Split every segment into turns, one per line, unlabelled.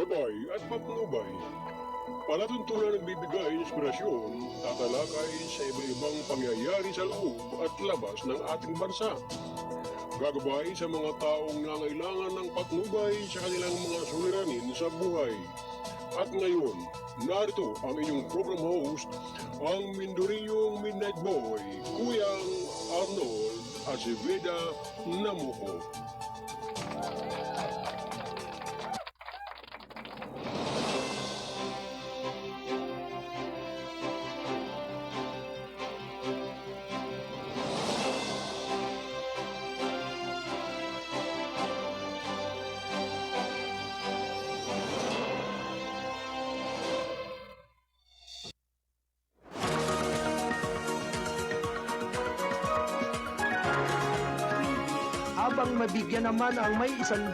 gabay at patnubay. Palatuntunan nagbibigay inspirasyon, tatalakay sa iba-ibang pangyayari sa loob at labas ng ating bansa. Gagabay sa mga taong nangailangan ng patnubay sa kanilang mga suliranin sa buhay. At ngayon, narito ang inyong program host, ang Mindoriyong Midnight Boy, Kuyang Arnold Aceveda Namuko.
Habang mabigyan naman ang may 110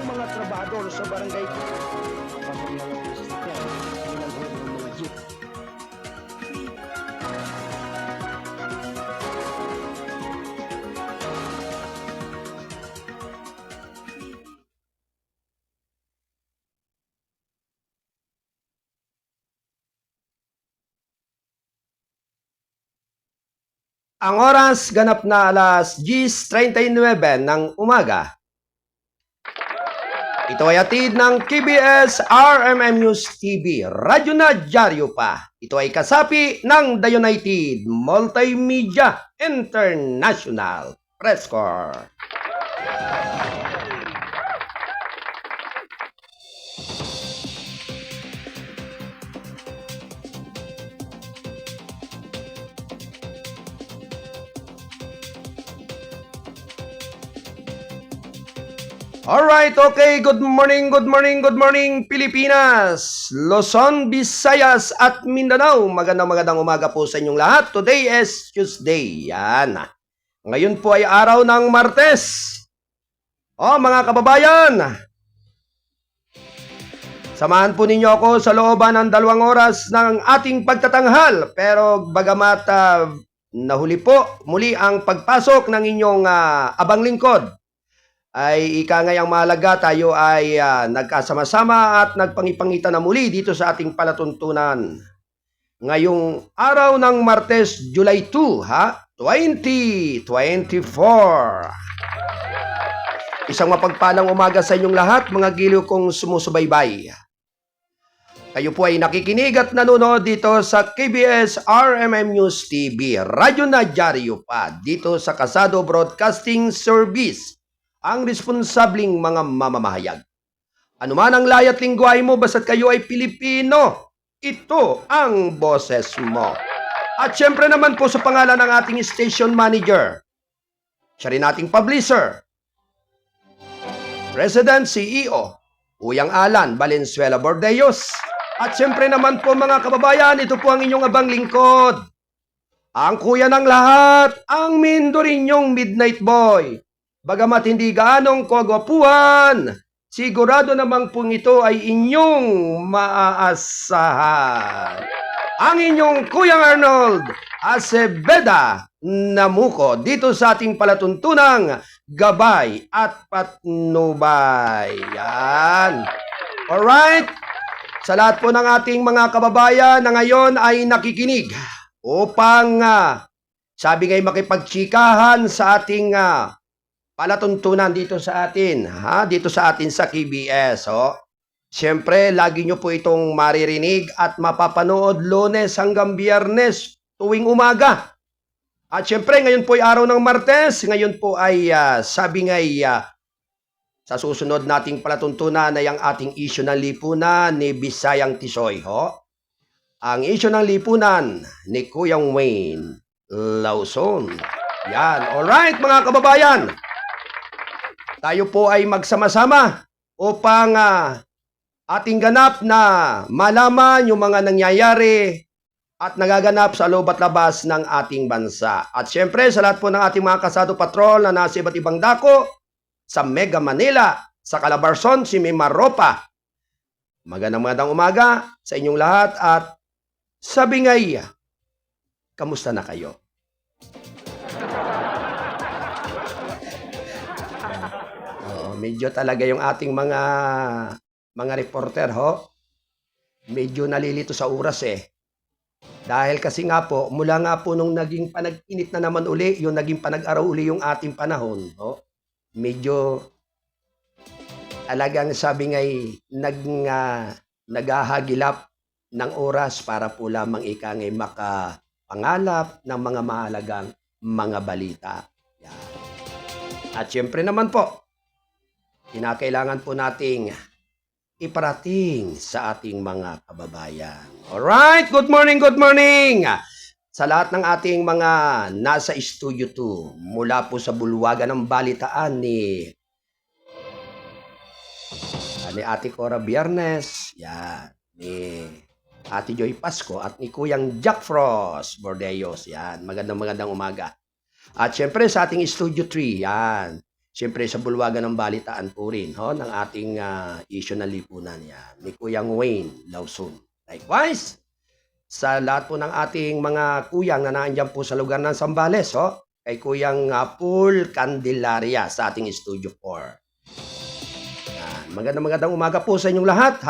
mga trabahador sa barangay. Ang oras ganap na alas 10:39 ng umaga. Ito ay atid ng KBS RMM News TV, Radyo na Dyaryo pa. Ito ay kasapi ng The United Multimedia International Press Corps. Alright, okay. Good morning, Pilipinas, Luzon, Visayas at Mindanao. Magandang umaga po sa inyong lahat. Today is Tuesday. Yan. Ngayon po ay araw ng Martes. Mga kababayan, samahan po ninyo ako sa looban ng 2 oras ng ating pagtatanghal. Pero bagamat nahuli po muli ang pagpasok ng inyong abang lingkod, ay ika ngayang mahalaga tayo ay nagkasama-sama at nagpangipangita na muli dito sa ating palatuntunan. Ngayong araw ng Martes, July 2, 2024. Isang mapagpalang umaga sa inyong lahat, mga giliw kong sumusubaybay. Kayo po ay nakikinig at nanonood dito sa KBS RMM News TV, Radyo na Dyaryo pa, dito sa Kasado Broadcasting Service, ang responsabling mga mamamahayag. Ano man ang layat lingwahe mo, basta't kayo ay Pilipino, ito ang boses mo. At syempre naman po sa pangalan ng ating station manager, siya rin ating publisher, President CEO, Uyang Alan Valenzuela Bordeos. At syempre naman po mga kababayan, ito po ang inyong abang lingkod, ang kuya ng lahat, ang Mindorinyong Midnight Boy. Bagamat hindi gaanong kagwapuhan, sigurado namang pong ito ay inyong maaasahan. Ang inyong Kuyang Arnold Aceveda Namuko dito sa ating palatuntunang gabay at patnubay. Yan. Alright. Sa lahat po ng ating mga kababayan na ngayon ay nakikinig upang sabi nga'y makipagtsikahan sa ating palatuntunan dito sa atin, dito sa atin sa KBS, Siyempre, lagi nyo po itong maririnig at mapapanood Lunes hanggang Biyernes tuwing umaga. At siyempre, ngayon po ay araw ng Martes. Ngayon po ay sabi nga'y sa susunod nating palatuntunan ay ang ating issue ng lipunan ni Bisayang Tisoy, Ang issue ng lipunan ni Kuyang Wayne Lawson. Yan. Alright, mga kababayan. Tayo po ay magsama-sama upang ating ganap na malaman yung mga nangyayari at nagaganap sa loob at labas ng ating bansa. At syempre sa lahat po ng ating mga kasado patrol na nasa iba't ibang dako, sa Mega Manila, sa Calabarzon, si Mimaropa. Magandang umaga sa inyong lahat at sabi nga'y, kamusta na kayo? Medyo talaga yung ating mga mga reporter ho, medyo nalilito sa oras eh. Dahil kasi nga po, mula nga po nung naging panag-init na naman uli, yung naging panag-araw uli yung ating panahon, ho, medyo talagang sabi nga'y naghahagilap ng oras para po lamang ika nga'y makapangalap ng mga mahalagang mga balita. Yan. At syempre naman po, kinakailangan po nating iparating sa ating mga kababayan. Alright, good morning, good morning! Sa lahat ng ating mga nasa Studio 2, mula po sa bulwagan ng balitaan ni Ate Cora Biernes, yan, ni Ate Joy Pasco at ni Kuyang Jack Frost Bordeos, yan, magandang umaga. At syempre sa ating Studio 3, yan, syempre sa bulwagan ng balitaan po rin, ng ating issue ng lipunan, yan, ni Kuyang Wayne Lawson. Likewise, sa lahat po ng ating mga kuyang na naandyan po sa lugar ng Zambales, kay Kuyang Paul Candelaria sa ating Studio 4. Yan, magandang umaga po sa inyong lahat,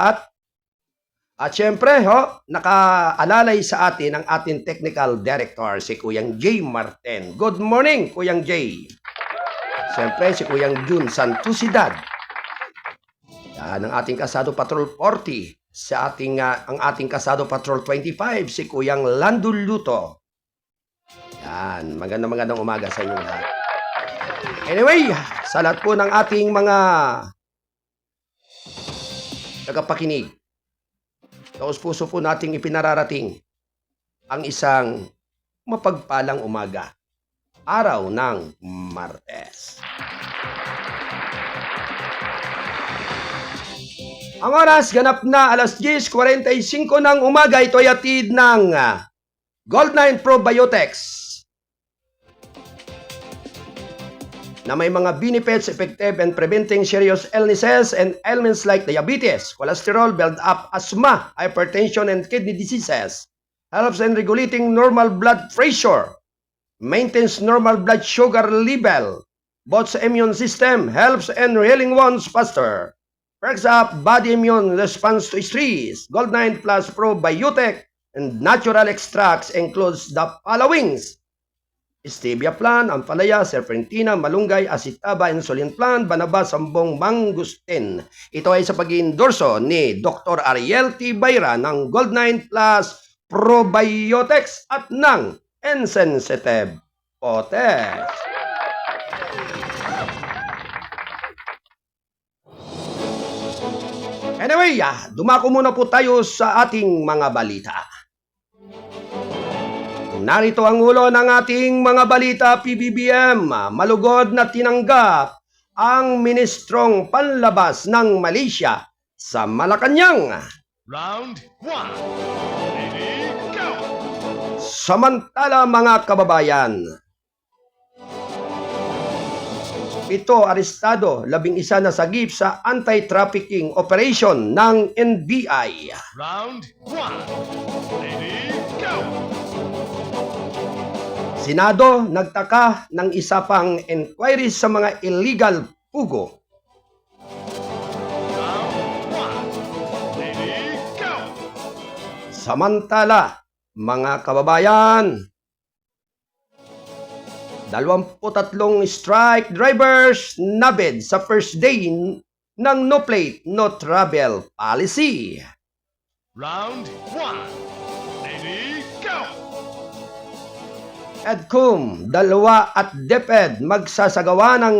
At syempre, nakaalalay sa atin ang ating technical director, si Kuyang J. Martin. Good morning, Kuyang J. Siyempre, si Kuyang Jun Santusidad. Yan, ang ating Kasado Patrol 40. Ang ating Kasado Patrol 25, si Kuyang Landul Luto. Yan, magandang umaga sa inyo lahat. Anyway, sa lahat po ng ating mga tagapakinig, taos puso po nating ipinararating ang isang mapagpalang umaga. Araw ng Martes. Ang oras ganap na alas 10:45 ng umaga. Ito ay atid ng Gold9 Probiotics na may mga benefits effective in preventing serious illnesses and ailments like diabetes, cholesterol, build-up asthma, hypertension, and kidney diseases. Helps in regulating normal blood pressure. Maintains normal blood sugar level, boosts immune system, helps in healing wounds faster, perks up body immune response to stress. Gold9 Plus Probiotic and natural extracts includes the following: stevia plant, ampalaya, serpentina, malunggay, asitaba, insulin plant, banaba, sambong, mangustin. Ito ay sa pag-endorso ni Dr. Ariel T. Bayra ng Gold9 Plus Probiotics at ng Insensitive Potes. Anyway, dumako muna po tayo sa ating mga balita. Narito ang ulo ng ating mga balita, PBBM. Malugod na tinanggap ang Ministrong Panlabas ng Malaysia sa Malacanang.
Round 1. Ready, go!
Samantala mga kababayan, 7 arestado, 11 nasagip sa anti-trafficking operation ng NBI.
Round 1. Ready, go!
Senado nagtaka ng isa pang inquiry sa mga illegal pugo.
Round 1. Ready, go!
Samantala, mga kababayan, 23 strike drivers nabed sa first day ng no plate, no travel policy.
Round 1. Ready, go!
EDCOM, DALWA at DepEd magsasagawa ng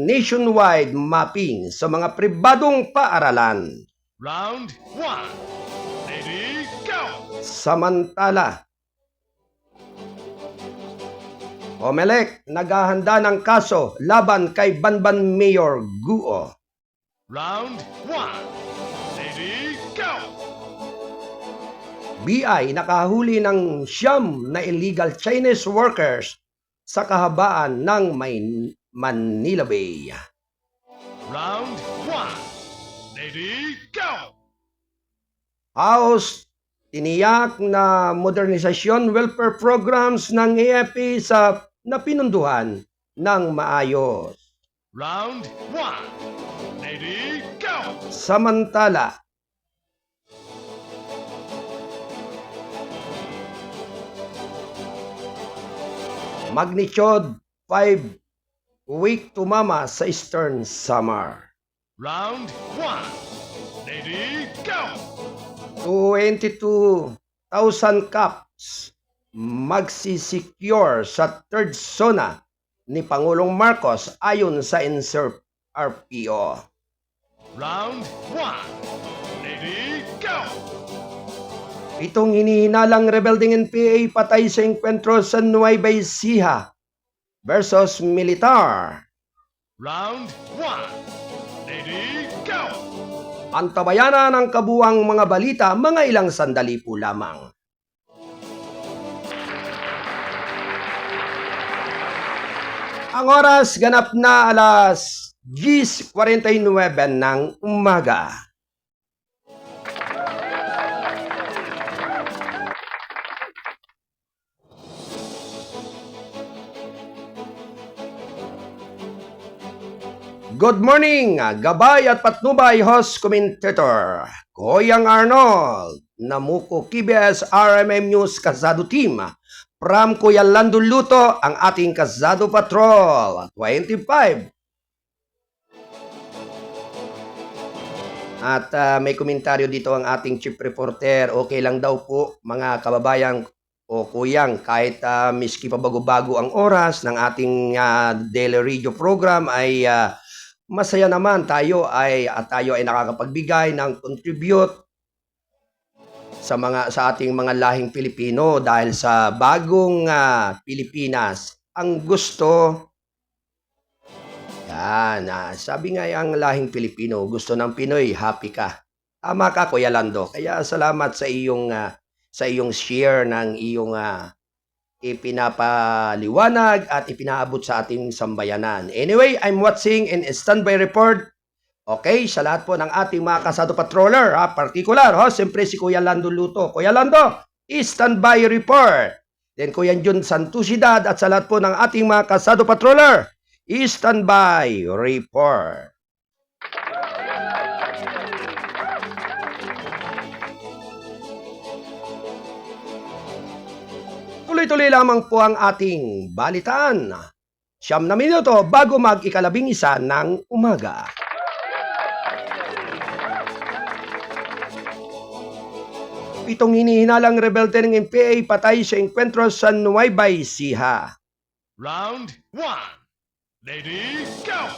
nationwide mapping sa mga pribadong paaralan.
Round 1. Ready, go!
Samantala, COMELEC naghahanda ng kaso laban kay Banban Mayor Guo.
Round 1. Ready, go!
BI nakahuli ng 9 na illegal Chinese workers sa kahabaan ng Manila Bay.
Round 1. Ready, go!
House tiniyak na modernisasyon welfare programs ng AFP sa napinunduhan ng maayos.
Round 1. Lady, go!
Samantala, magnitude 5, weak to mama sa Eastern Samar.
Round 1. Lady, go!
22,000 caps magsisecure sa third zona ni Pangulong Marcos ayon sa insert RPO.
Round 1. Lady, go!
Itong hinihinalang rebelding NPA patay sa enkwentro sa Nueva Ecija versus militar.
Round 1. Lady, go!
Antabayanan ng kabuang mga balita, mga ilang sandali po lamang. Ang oras ganap na alas 10:49 ng umaga. Good morning, Gabay at Patnubay host commentator, Koyang Arnold, Namuko KBS RMM News Kasado Team, from Kuya Lando Luto, ang ating Kasado Patrol 25. At may komentaryo dito ang ating chief reporter, okay lang daw po mga kababayang o kuyang, kahit miski pa bago-bago ang oras ng ating daily radio program ay masaya naman tayo ay nakakapagbigay ng contribute sa ating mga lahing Pilipino dahil sa bagong Pilipinas ang gusto. Yan, sabi nga ang lahing Pilipino, gusto ng Pinoy, happy ka. Tama ka, Kuya Lando. Kaya salamat sa iyong share ng iyong ipinapaliwanag at ipinaabot sa ating sambayanan. Anyway, I'm watching in standby report. Okay, sa lahat po ng ating mga Kasado Patroller, particular, siyempre si Kuya Lando Luto. Kuya Lando, standby report. Then Kuya Jun Santusidad at sa lahat po ng ating mga Kasado Patroller, standby report. Tuloy-tuloy lamang po ang ating balitaan. 9 na minuto bago mag-11 ng umaga. Pitong hinihinalang rebelde ng NPA patay sa enkwentro sa Nueva Ecija.
Round 1. Lady, go!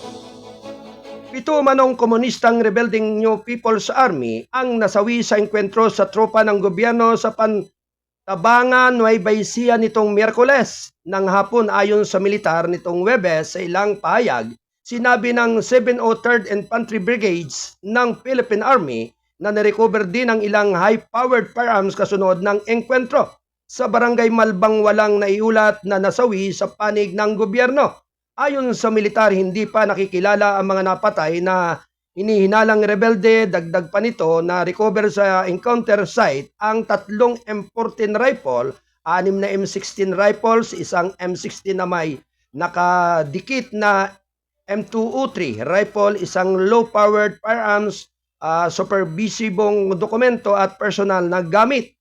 7 manong komunistang rebelding New People's Army ang nasawi sa enkwentro sa tropa ng gobyerno sa Tabangan, Nueva Ecija nitong Miyerkules ng hapon ayon sa militar nitong Webes sa ilang pahayag. Sinabi ng 703rd Infantry Brigades ng Philippine Army na narecover din ang ilang high-powered firearms kasunod ng engkwentro sa barangay Malbang walang naiulat na nasawi sa panig ng gobyerno. Ayon sa militar, hindi pa nakikilala ang mga napatay na hinihinalang rebelde. Dagdag pa nito na recover sa encounter site ang 3 M14 rifle, 6 na M16 rifles, isang M16 na may nakadikit na M203 rifle, isang low-powered firearms, supervisibong dokumento at personal na gamit.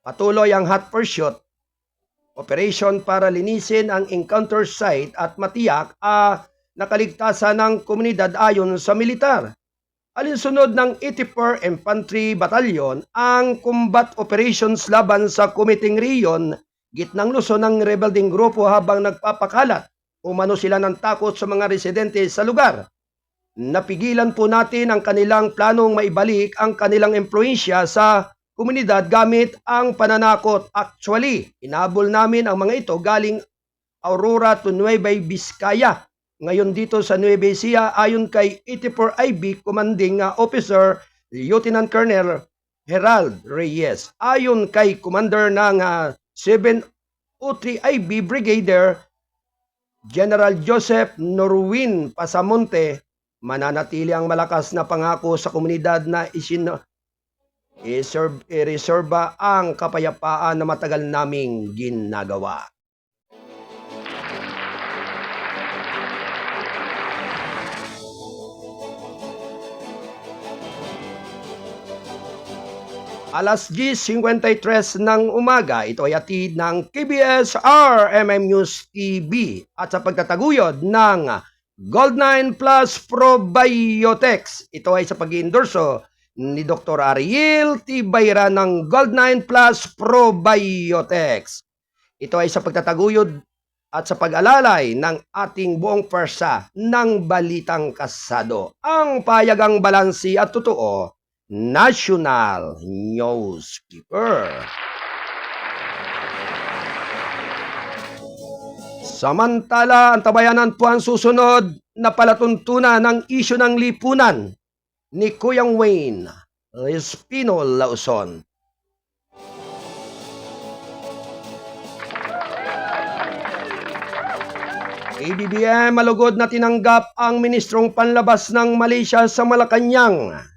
Patuloy ang hot pursuit operation para linisin ang encounter site at matiyak nakaligtasan ng komunidad ayon sa militar. Alinsunod ng 84 Infantry Battalion ang combat operations laban sa Kumiting Riyon, gitnang Luzon ng rebelding grupo habang nagpapakalat umano sila ng takot sa mga residente sa lugar. Napigilan po natin ang kanilang planong maibalik ang kanilang impluensya sa komunidad gamit ang pananakot. Actually, inabol namin ang mga ito galing Aurora to Nueva Vizcaya. Ngayon dito sa Nueva Ecija ayon kay 84 IB Commanding Officer Lieutenant Colonel Gerald Reyes. Ayon kay Commander ng 703 IB Brigadier General Joseph Norwin Pasamonte, mananatili ang malakas na pangako sa komunidad na ireserba ang kapayapaan na matagal naming ginagawa. Alas 10:53 ng umaga, ito ay hatid ng KBS RMM News TV at sa pagtataguyod ng Gold9 Plus Probiotics. Ito ay sa pag-iendorso ni Dr. Ariel Tibayra ng Gold9 Plus Probiotics. Ito ay sa pagtataguyod at sa pag-alalay ng ating buong pwersa ng Balitang Kasado. Ang payagang balansi at totoo, National Newskeeper. Samantala, ang tabayanan po ang susunod na palatuntunan ng isyu ng lipunan ni Kuyang Wayne Espino Lauson. ABBM malugod na tinanggap ang Ministrong Panlabas ng Malaysia sa Malacanang.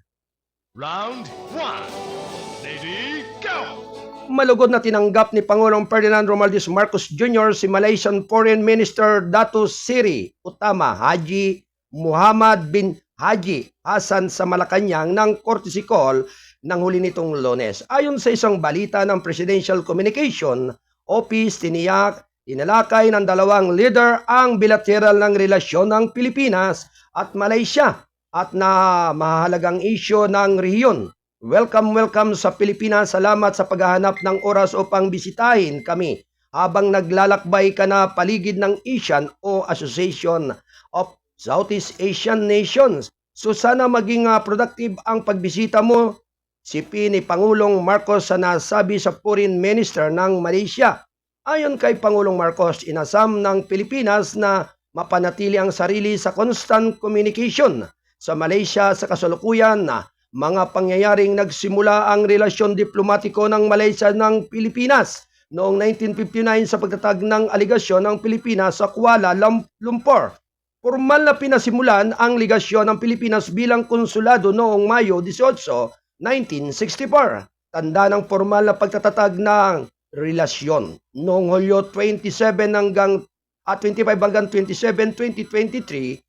Round 1. Lady, go!
Malugod na tinanggap ni Pangulong Ferdinand Romualdez Marcos Jr. si Malaysian Foreign Minister Dato Seri Utama Haji Muhammad bin Haji Hassan sa Malacanang ng courtesy call ng huli nitong Lunes. Ayon sa isang balita ng Presidential Communication Office, tinalakay ng dalawang leader ang bilateral ng relasyon ng Pilipinas at Malaysia at na mahalagang isyo ng rehiyon. Welcome sa Pilipinas. Salamat sa paghahanap ng oras upang bisitahin kami habang naglalakbay ka na paligid ng ASEAN o Association of Southeast Asian Nations. So sana maging productive ang pagbisita mo, sipi ni Pangulong Marcos sa nasabi sa Foreign Minister ng Malaysia. Ayon kay Pangulong Marcos, inasam ng Pilipinas na mapanatili ang sarili sa constant communication sa Malaysia sa kasalukuyan na mga pangyayaring nagsimula ang relasyon diplomatiko ng Malaysia ng Pilipinas noong 1959 sa pagtatag ng aligasyon ng Pilipinas sa Kuala Lumpur. Formal na pinasimulan ang ligasyon ng Pilipinas bilang konsulado noong Mayo 18, 1964. Tanda ng formal na pagtatatag ng relasyon. Noong Hulyo 25 hanggang 27, 2023,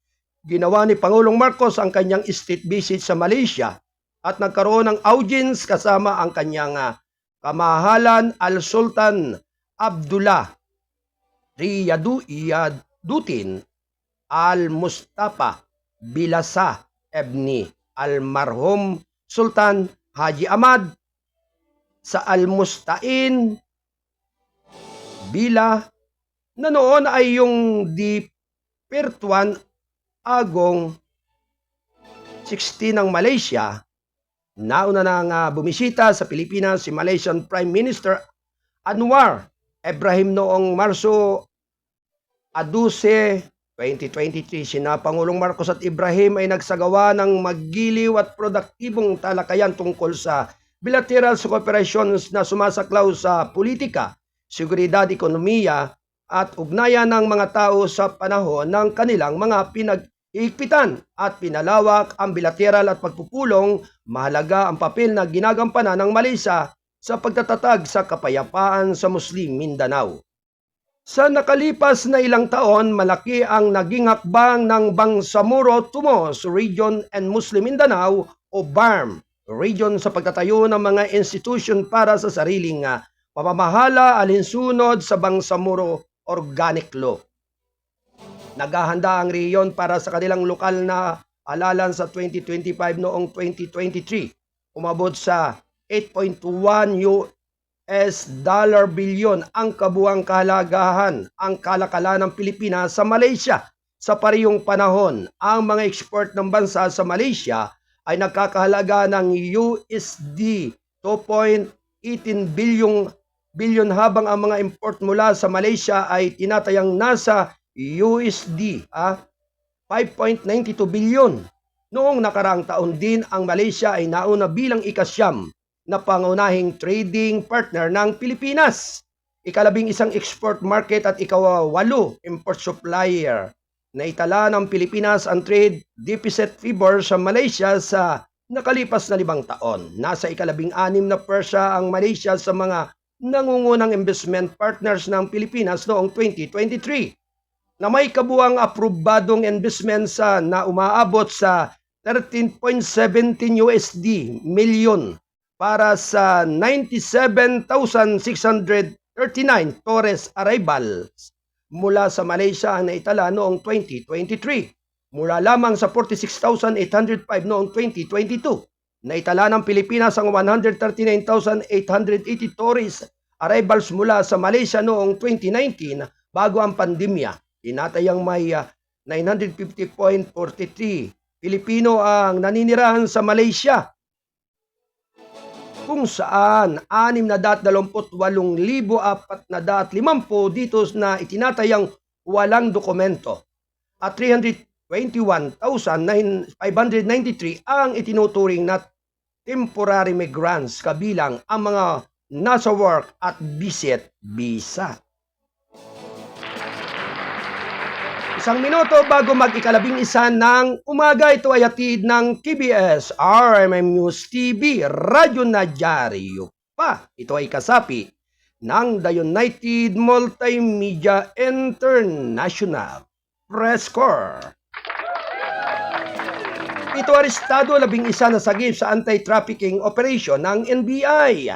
ginawa ni Pangulong Marcos ang kanyang state visit sa Malaysia at nagkaroon ng audience kasama ang kanyang kamahalan Al-Sultan Abdullah Riyaduddin Al-Mustafa Bilasa Ebni Al-Marhum Sultan Haji Ahmad sa Al-Mustain Bila na noon ay yung di Pertuan Agong 16 ng Malaysia. Nauna nang bumisita sa Pilipinas si Malaysian Prime Minister Anwar Ibrahim noong Marso 12, 2023. Sina Pangulong Marcos at Ibrahim ay nagsagawa ng maggiliw at produktibong talakayan tungkol sa bilateral cooperation na sumasaklaw sa politika, seguridad, ekonomiya at ugnayan ng mga tao sa panahon ng kanilang mga pinag-iigpitan at pinalawak ang bilateral at pagpupulong. Mahalaga ang papel na ginagampanan ng Malaysia sa pagtatatag sa kapayapaan sa Muslim Mindanao. Sa nakalipas na ilang taon, malaki ang naging hakbang ng Bangsamoro Tumos Region and Muslim Mindanao o BARM region sa pagtatayo ng mga institusyon para sa sariling pamamahala alinsunod sa Bangsamoro Organic Law. Naghahanda ang rehiyon para sa kanilang lokal na halalan sa 2025 noong 2023. Umabot sa 8.1 bilyon ang kabuang kahalagahan ang kalakalan ng Pilipinas sa Malaysia. Sa parehong panahon, ang mga export ng bansa sa Malaysia ay nagkakahalaga ng USD 2.18 bilyon habang ang mga import mula sa Malaysia ay tinatayang nasa USD 5.92 bilyon. Noong nakaraang taon din, ang Malaysia ay nauna bilang ikasyam na pangunahing trading partner ng Pilipinas, ikalabing isang export market at ikawalo import supplier. Naitala ng Pilipinas ang trade deficit figure sa Malaysia sa nakalipas na 5 taon. Nasa ikalabing-anim na pwersa ang Malaysia sa mga nangungunang investment partners ng Pilipinas noong 2023. Na may kabuang aprobadong investment na umaabot sa 13.17 USD milyon para sa 97,639 tourist arrivals mula sa Malaysia ang naitala noong 2023. Mula lamang sa 46,805 noong 2022. Naitala ng Pilipinas ang 139,880 tourist arrivals mula sa Malaysia noong 2019 bago ang pandemya. Tinatayang may 950.43 Pilipino ang naninirahan sa Malaysia, kung saan 628,450 dito na itinatayang walang dokumento at 321,593 ang itinuturing na temporary migrants, kabilang ang mga nasa work at visit visa. Isang minuto bago mag-11 ng umaga, ito ay hatid ng KBS RMM News TV, Radyo na Dyaryo pa. Ito ay kasapi ng The United Multimedia International Press Corps. Ito arestado 11 na sagip sa anti-trafficking operation ng NBI.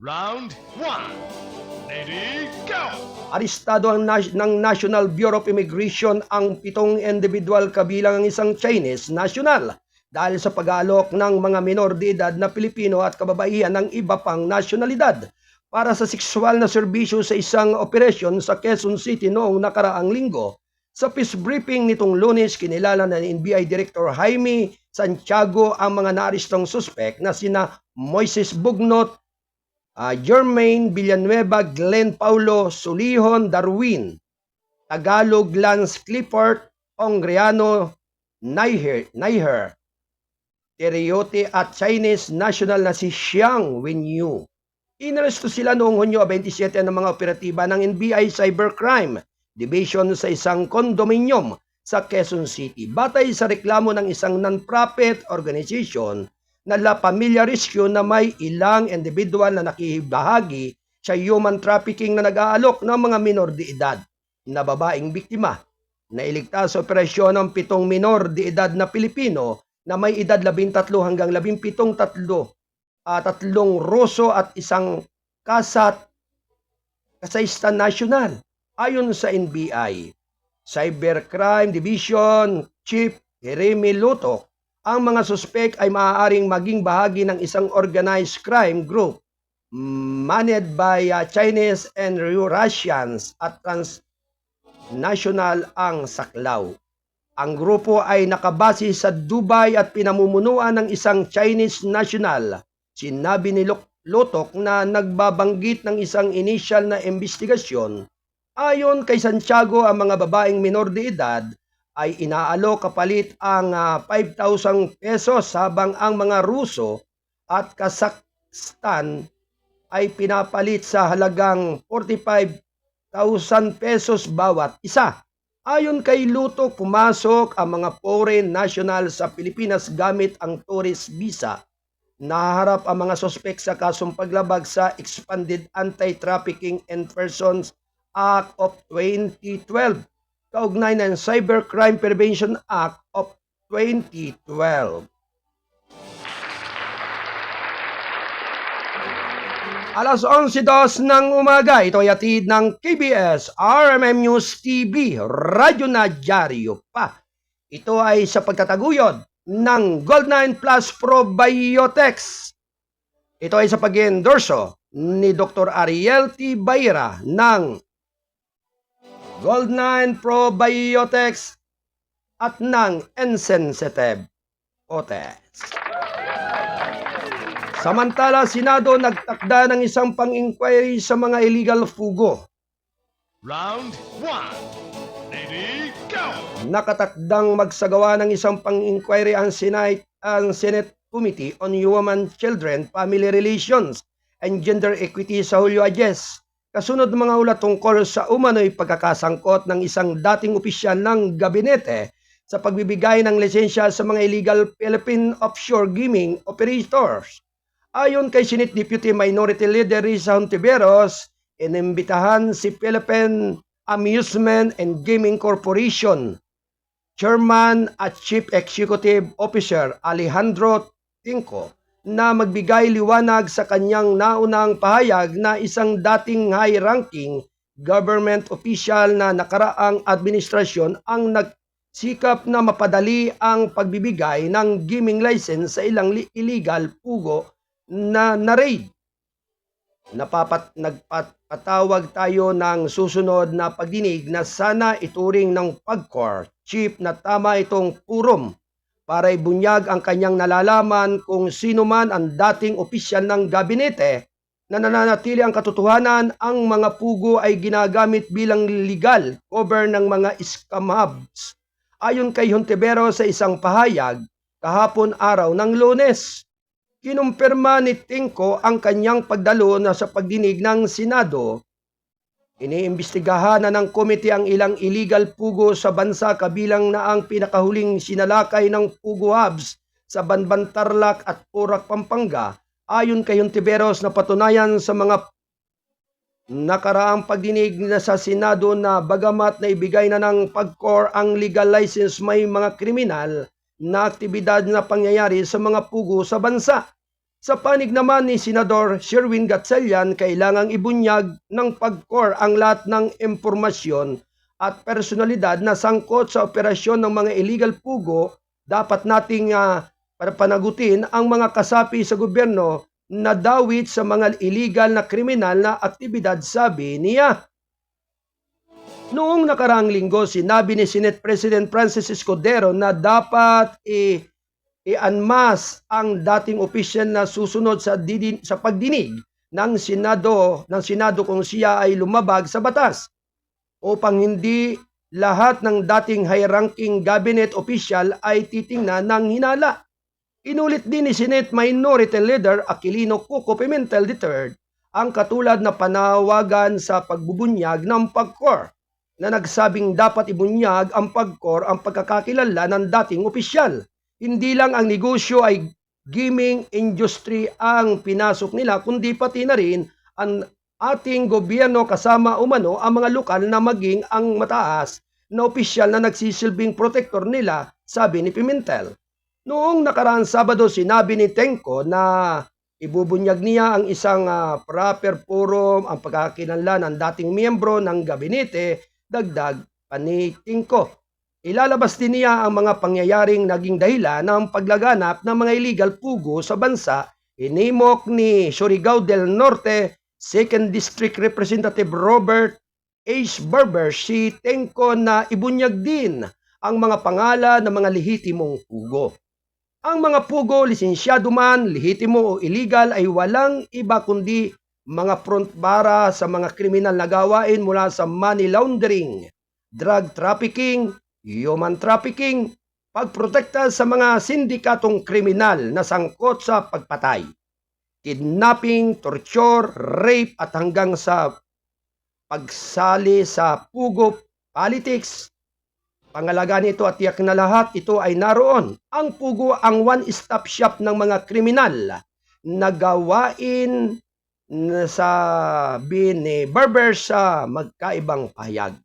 Round 1. Ready, go!
Arestado ng National Bureau of Immigration ang 7 individual kabilang ang isang Chinese national dahil sa pag-aalok ng mga minor de edad na Pilipino at kababaihan ng iba pang nasyonalidad para sa sexual na serbisyo sa isang operasyon sa Quezon City noong nakaraang linggo. Sa peace briefing nitong Lunes, kinilala na ni NBI Director Jaime Santiago ang mga naarestong suspek na sina Moises Bugnot, Jermaine Villanueva, Glenn Paulo, Sulihon Darwin, Tagalog Lance Clifford, Ongreano Naiher, Teriote at Chinese national na si Xiang Wenyu. Inaresto sila noong Hunyo 27 ng mga operatiba ng NBI Cybercrime Division sa isang kondominium sa Quezon City. Batay sa reklamo ng isang non-profit organization na La Familia Rescue na may ilang individual na nakibahagi sa human trafficking na nag-aalok ng mga minor de edad na babaeng biktima. Nailigtas sa operasyon ng 7 minor de edad na Pilipino na may edad 13 hanggang 17, tatlong Ruso at isang Kazakhstan national. Ayon sa NBI Cybercrime Division Chief Jeremy Lutok, ang mga suspek ay maaaring maging bahagi ng isang organized crime group managed by Chinese and Russians at transnational ang saklaw. Ang grupo ay nakabase sa Dubai at pinamumunuan ng isang Chinese national. Sinabi ni Lutok na nagbabanggit ng isang initial na investigasyon. Ayon kay Santiago, ang mga babaeng minor de edad ay inaalok kapalit ang 5,000 pesos habang ang mga Ruso at Kazakhstan ay pinapalit sa halagang 45,000 pesos bawat isa. Ayon kay Luto, pumasok ang mga foreign national sa Pilipinas gamit ang tourist visa. Naharap ang mga sospek sa kasong paglabag sa Expanded Anti-Trafficking in Persons Act of 2012. Kaugnay ng Cybercrime Prevention Act of 2012. Alas 11:02 ng umaga, ito ay hatid ng KBS RMM News TV, Radyo na Dyaryo pa. Ito ay sa pagtataguyod ng Gold9 Plus Probiotics. Ito ay sa pag-endorso ni Dr. Ariel T. Bayra ng Gold9 Probiotics at ng Insensitive Otes. Samantala, Senado nagtakda ng isang pang-inquiry sa mga illegal fugo.
Round 1. Ready, go!
Nakatakdang magsagawa ng isang pang-inquiry ang Senate Committee on Human, Children, Family Relations, and Gender Equity sa Hulyo 10. Kasunod mga ulat tungkol sa umano'y pagkakasangkot ng isang dating opisyal ng gabinete sa pagbibigay ng lisensya sa mga illegal Philippine offshore gaming operators. Ayon kay Senate Deputy Minority Leader Risa Hontiveros, inimbitahan si Philippine Amusement and Gaming Corporation Chairman at Chief Executive Officer Alejandro Tinco na magbigay liwanag sa kanyang naunang pahayag na isang dating high-ranking government official na nakaraang administrasyon ang nagsikap na mapadali ang pagbibigay ng gaming license sa ilang illegal pugo na na-raid. Nagpatawag tayo ng susunod na pagdinig na sana ituring ng PAGCOR chief na tama itong purom para ibunyag ang kanyang nalalaman kung sino man ang dating opisyal ng gabinete na nananatili ang katotohanan ang mga pugo ay ginagamit bilang legal cover ng mga scam hubs. Ayon kay Hontivero sa isang pahayag kahapon araw ng Lunes, kinumpirma ni Tenko ang kanyang pagdalo na sa pagdinig ng Senado. Iniimbestigahan na ng komite ang ilang illegal pugo sa bansa kabilang na ang pinakahuling sinalakay ng pugo hubs sa Banban Tarlac at Porac, Pampanga. Ayon kay Hontiveros na patunayan sa mga nakaraang pagdinig na sa Senado na bagamat na ibigay na ng PAGCOR ang legal license, may mga kriminal na aktibidad na pangyayari sa mga pugo sa bansa. Sa panig naman ni Senador Sherwin Gatchalian, kailangang ibunyag ng PAGCOR ang lahat ng impormasyon at personalidad na sangkot sa operasyon ng mga illegal pugo. Dapat nating panagutin ang mga kasapi sa gobyerno na dawit sa mga illegal na kriminal na aktibidad, sabi niya. Noong nakaraang linggo, sinabi ni Senate President Francis Escudero na dapat i-unmask ang dating opisyal na susunod sa pagdinig ng Senado kung siya ay lumabag sa batas upang hindi lahat ng dating high-ranking cabinet official ay titingnan ng hinala. Inulit din ni Senate Minority Leader Aquilino Coco Pimentel III ang katulad na panawagan sa pagbubunyag ng PAGCOR na nagsabing dapat ibunyag ang PAGCOR ang pagkakakilala ng dating opisyal. Hindi lang ang negosyo ay gaming industry ang pinasok nila, kundi pati na rin ang ating gobyerno kasama umano ang mga lokal na maging ang mataas na opisyal na nagsisilbing protektor nila, sabi ni Pimentel. Noong nakaraang Sabado, sinabi ni Tenko na ibubunyag niya ang isang proper forum ang pagkakakilanlan ng dating miyembro ng gabinete, dagdag pa ni Tenko. Ilalabas din niya ang mga pangyayaring naging dahilan ng paglaganap ng mga illegal pugo sa bansa. Inimok ni Surigao del Norte 2nd District Representative Robert H. Barber si Tenko na ibunyag din ang mga pangalan ng mga lehitimong pugo. Ang mga pugo, lisensyado man, lehitimo o illegal, ay walang iba kundi mga frontbara sa mga kriminal na gawain mula sa money laundering, drug trafficking, human trafficking, pagprotekta sa mga sindikatong kriminal na sangkot sa pagpatay, kidnapping, torture, rape at hanggang sa pagsali sa pugo politics. Pangalagaan nito at tiyak na lahat ito ay naroon. Ang pugo ang one-stop shop ng mga kriminal na gawain sa ni Barber sa magkaibang pahayag.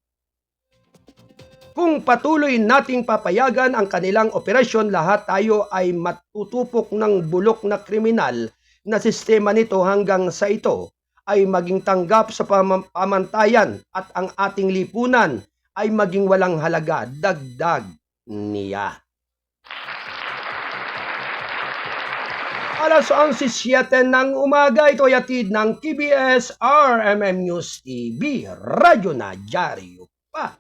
Kung patuloy nating papayagan ang kanilang operasyon, lahat tayo ay matutupok ng bulok na kriminal na sistema nito hanggang sa ito ay maging tanggap sa pamantayan at ang ating lipunan ay maging walang halaga, dagdag niya. Alas 11:07 ng umaga, ito ay hatid ng KBS RMM News TV, Radyo na Dyaryo Pa.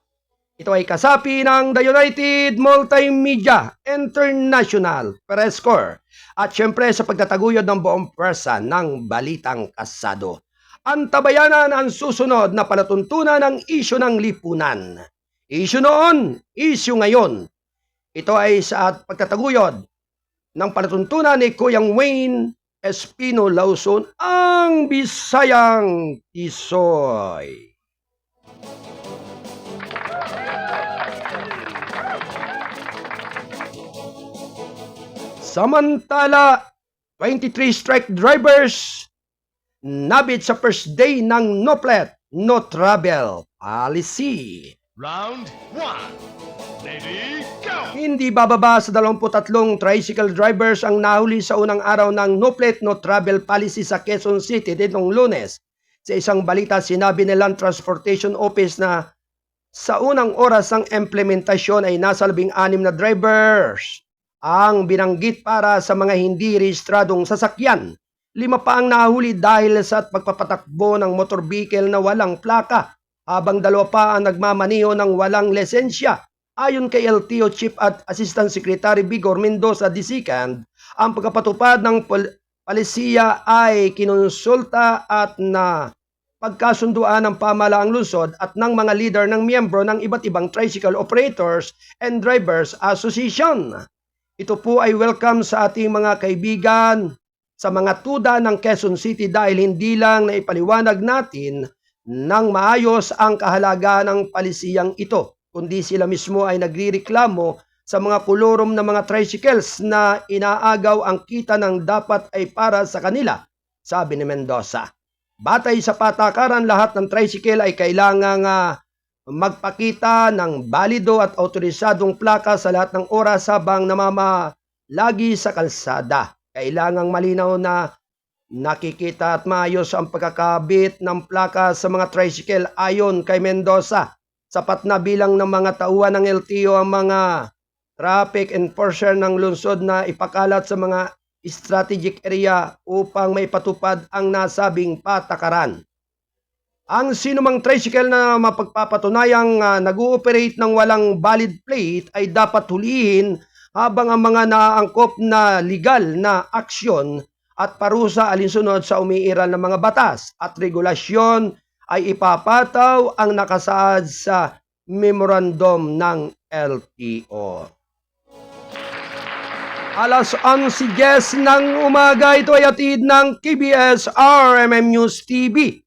Ito ay kasapi ng The United Multimedia International Press Corps at syempre sa pagtataguyod ng buong pwersa ng Balitang Kasado. Antabayanan ang susunod na palatuntunan ng isyu ng lipunan. Isyu noon, isyu ngayon. Ito ay sa pagtataguyod ng palatuntunan ni Kuyang Wayne Espino Lawson, ang Bisayang Tisoy. Samantala, 23 strike drivers nabit sa first day ng no plat, no travel policy.
Round 1. Ready, go!
Hindi bababa sa 23 tricycle drivers ang nahuli sa unang araw ng no plate no travel policy sa Quezon City nitong Lunes. Sa isang balita, sinabi ni Land Transportation Office na sa unang oras ng implementasyon ay nasa 16 na drivers ang binanggit para sa mga hindi rehistradong sasakyan. 5 pa ang nahuli dahil sa pagpapatakbo ng motor vehicle na walang plaka, habang 2 pa ang nagmamaniho ng walang lisensya. Ayon kay LTO Chief at Assistant Secretary Vigor Mendoza II, ang pagpapatupad ng palisiya ay kinonsulta at na pagkasunduan ng pamahalaang lungsod at ng mga leader ng miyembro ng iba't ibang tricycle operators and drivers association. Ito po ay welcome sa ating mga kaibigan sa mga tuda ng Quezon City dahil hindi lang naipaliwanag natin ng maayos ang kahalagaan ng palisiyang ito, kundi sila mismo ay nagrireklamo sa mga kolorom ng mga tricycles na inaagaw ang kita ng dapat ay para sa kanila, sabi ni Mendoza. Batay sa patakaran, lahat ng tricycle ay kailangang magpakita ng balido at autorisadong plaka sa lahat ng oras habang namamalagi sa kalsada. Kailangang malinaw na nakikita at maayos ang pagkakabit ng plaka sa mga tricycle ayon kay Mendoza. Sapat na bilang ng mga tauhan ng LTO ang mga traffic enforcer ng lungsod na ipakalat sa mga strategic area upang maipatupad ang nasabing patakaran. Ang sinumang tricycle na mapagpapatunayang nag-ooperate ng walang valid plate ay dapat hulihin habang ang mga naaangkop na legal na aksyon at parusa alinsunod sa umiiral ng mga batas at regulasyon ay ipapataw ang nakasaad sa memorandum ng LTO. Alas 11:10 ng umaga, ito ay atid ng KBS RMM News TV.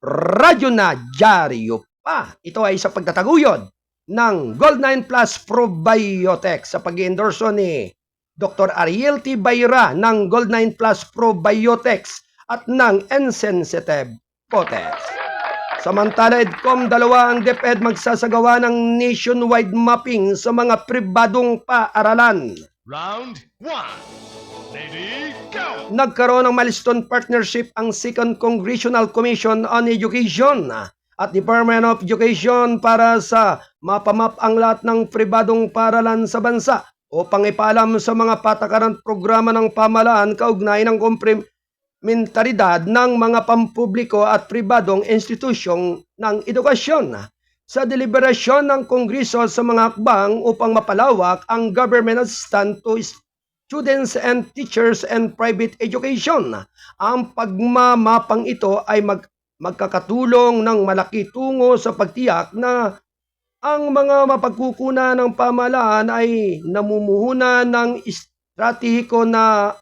Radyo na dyaryo pa. Ito ay sa pagtataguyod ng Gold9 Plus Probiotics sa pag-endorso ni Dr. Ariel T. Bayra ng Gold9 Plus Probiotics at ng Insensitive Potex. Samantala, EDCOM 2 ang DepEd magsasagawa ng nationwide mapping sa mga pribadong paaralan.
Round 1. Ready, go!
Nagkaroon ng milestone partnership ang Second Congressional Commission on Education at Department of Education para sa mapamap ang lahat ng pribadong paaralan sa bansa upang ipaalam sa mga patakaran programa ng pamahalaan kaugnay ng komplementaridad ng mga pampubliko at pribadong institusyong ng edukasyon. Sa deliberasyon ng Kongreso sa mga hakbang upang mapalawak ang government assistance to students and teachers and private education. Ang pagmamapang ito ay magkakatulong ng malaki tungo sa pagtiyak na ang mga mapagkukunan ng pamahalaan ay namumuhunan ng estratehiko na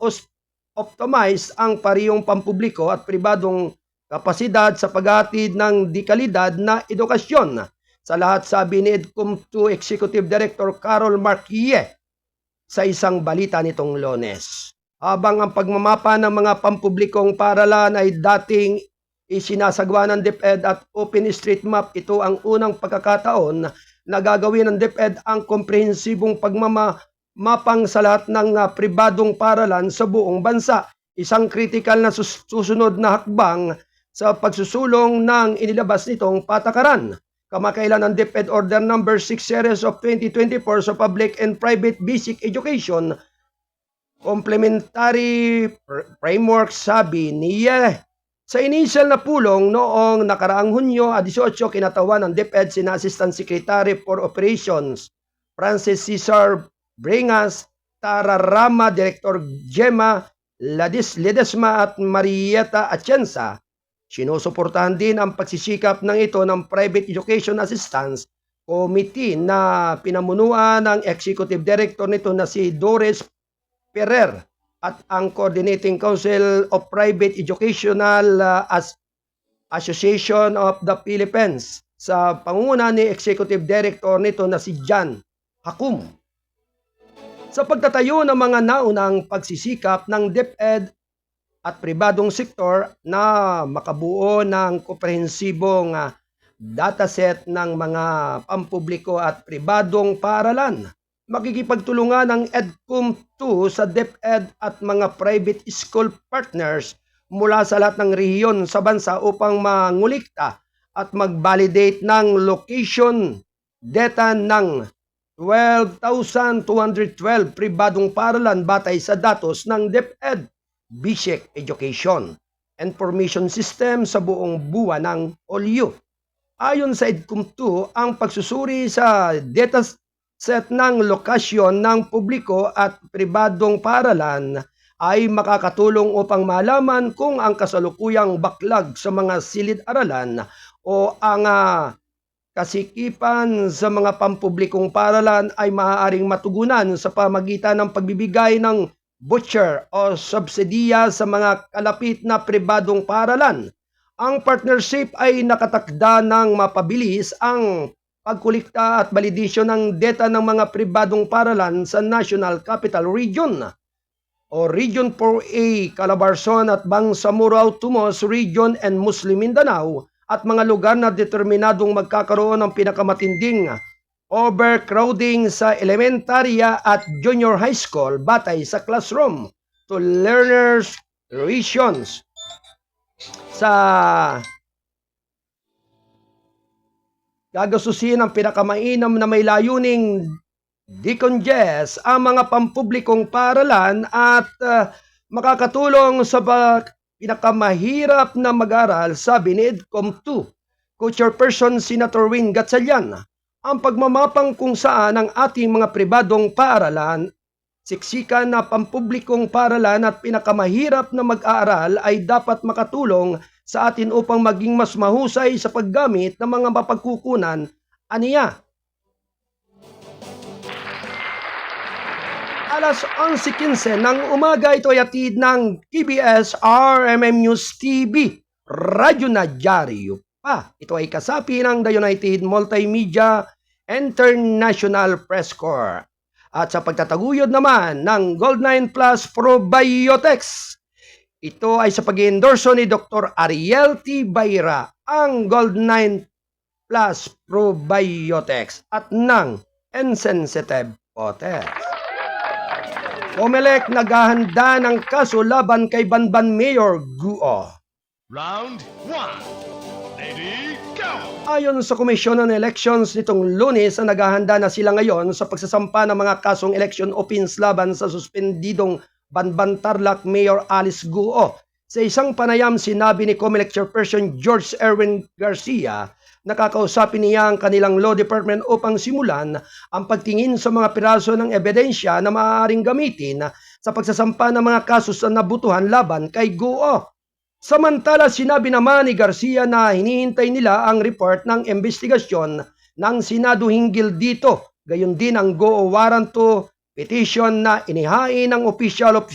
optimize ang parehong pampubliko at pribadong kapasidad sa paghatid ng dekalidad na edukasyon. Sa lahat, sabi ni EDCOM 2 Executive Director Carol Marquille sa isang balita nitong Lunes. Habang ang pagmamapa ng mga pampublikong paaralan ay dating isinasagawa ng DepEd at OpenStreetMap, ito ang unang pagkakataon na gagawin ng DepEd ang komprehensibong pagmamapang sa lahat ng pribadong paaralan sa buong bansa. Isang kritikal na susunod na hakbang sa pagsusulong ng inilabas nitong patakaran. Kamakailan ang DepEd Order No. 6 Series of 2024 sa Public and Private Basic Education Complementary Framework, sabi niya. Sa initial na pulong noong nakaraang Hunyo 18, kinatawan ng DepEd sina Assistant Secretary for Operations Francis Cesar Bringas, Tara Rama, Director Gemma Ledesma at Marieta Atienza. Sinusuportahan din ang pagsisikap ng ito ng Private Education Assistance Committee na pinamunuan ng Executive Director nito na si Doris Ferrer at ang Coordinating Council of Private Educational Association of the Philippines sa pangunguna ni Executive Director nito na si John Hakum. Sa pagtatayo ng mga naunang pagsisikap ng DepEd at pribadong sektor na makabuo ng komprehensibong dataset ng mga pampubliko at pribadong paaralan. Makikipagtulungan ng EDCOM2 sa DepEd at mga private school partners mula sa lahat ng rehiyon sa bansa upang mangulikta at mag-validate ng location data ng 12,212 pribadong paaralan batay sa datos ng DepEd, BSEC Education Information System sa buong buwan ng Hulyo. Ayon sa EDCOM2, ang pagsusuri sa dataset ng lokasyon ng publiko at pribadong paaralan ay makakatulong upang malaman kung ang kasalukuyang backlog sa mga silid-aralan o ang kasikipan sa mga pampublikong paaralan ay maaaring matugunan sa pamagitan ng pagbibigay ng voucher o subsidiya sa mga kalapit na pribadong paaralan. Ang partnership ay nakatakda ng mapabilis ang pagkulikta at validation ng data ng mga pribadong paaralan sa National Capital Region o Region 4A, Calabarzon at Bangsamoro Tumos Region and Muslim Mindanao at mga lugar na determinadong magkakaroon ng pinakamatinding overcrowding sa elementarya at junior high school batay sa classroom to learners ratios. Sa gagasusin ang pinakamainam na may layuning decongest ang mga pampublikong paaralan at makakatulong sa pinakamahirap na mag-aral, sabi ni EDCOM2 Co-Chairperson Senator Win Gatchalian. Ang pagmamapang kung saan ang ating mga pribadong paaralan, siksikan na pampublikong paaralan at pinakamahirap na mag-aaral ay dapat makatulong sa atin upang maging mas mahusay sa paggamit ng mga mapagkukunan, aniya. Alas 11:15 ng umaga, ito ay atid ng PBS RMM News TV, Radyo na Diaryo pa. Ito ay kasapi ng The United Multimedia International Press Corps. At sa pagtataguyod naman ng Gold9 Plus Probiotics, ito ay sa pag-endorso ni Dr. Ariel T. Bayra, ang Gold9 Plus Probiotics at ng Insensitive Potes. Comelec naghahanda ng kaso laban kay Banban Mayor Guo.
Round 1. Ready, go!
Ayon sa Komisyon ng Elections nitong Lunes, naghahanda na sila ngayon sa pagsasampa ng mga kasong election offense laban sa suspendidong Banban Tarlac Mayor Alice Guo. Sa isang panayam, sinabi ni Comelec Chairperson George Erwin Garcia, nakakausapin niya ang kanilang law department upang simulan ang pagtingin sa mga piraso ng ebidensya na maaaring gamitin sa pagsasampa ng mga kasos na nabutuhan laban kay Guo. Samantala, sinabi naman ni Garcia na hinihintay nila ang report ng investigasyon ng Senado hinggil dito. Gayon din ang Guo warrant to petition na inihain ng official of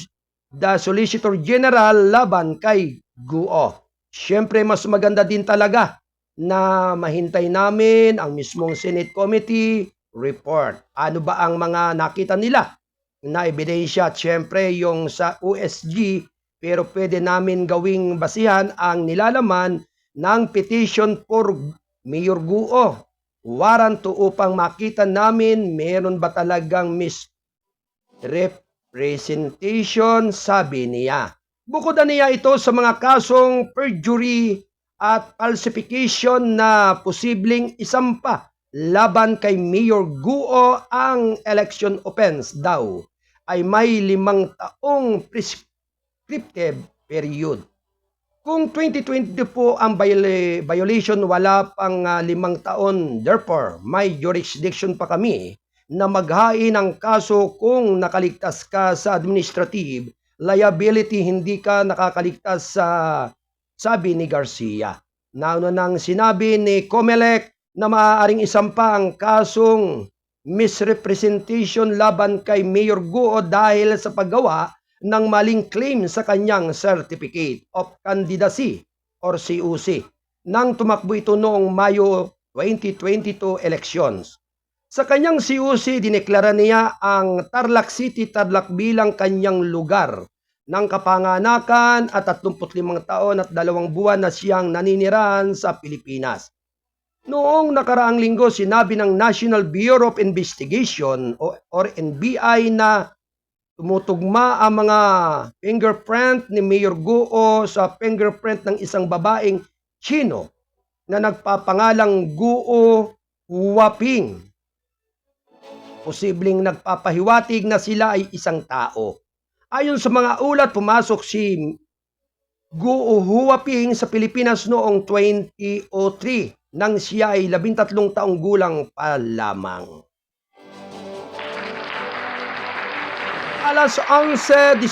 the Solicitor General laban kay Guo. Siyempre, mas maganda din talaga na mahintay namin ang mismong Senate Committee report. Ano ba ang mga nakita nila na ebidensya? Siyempre yung sa USG, pero pwede namin gawing basihan ang nilalaman ng petition for Mayor Guo. Warrant to upang makita namin meron ba talagang misrepresentation, sabi niya. Bukod na niya ito sa mga kasong perjury at falsification na posibleng isampa laban kay Mayor Guo. Ang election offense daw ay may 5 taong prescriptive period. Kung 2020 po ang violation, wala pang 5 taon. Therefore, may jurisdiction pa kami na maghain ng kaso kung nakaligtas ka sa administrative liability, hindi ka nakakaligtas sa, sabi ni Garcia. Nauna nang sinabi ni Comelec na maaaring isampa ang kasong misrepresentation laban kay Mayor Guo dahil sa paggawa ng maling claim sa kanyang Certificate of Candidacy or COC nang tumakbo ito noong Mayo 2022 elections. Sa kanyang COC, dineklara niya ang Tarlac City, Tarlac bilang kanyang lugar ng kapanganakan at 35 taon at 2 buwan na siyang naninirahan sa Pilipinas. Noong nakaraang linggo, sinabi ng National Bureau of Investigation or NBI na tumutugma ang mga fingerprint ni Mayor Guo sa fingerprint ng isang babaeng Chino na nagpapangalang Guo Huaping. Posibleng nagpapahiwatig na sila ay isang tao. Ayon sa mga ulat, pumasok si Guo Huaping sa Pilipinas noong 2003 nang siya ay 13 taong gulang pa lamang. Alas 11:19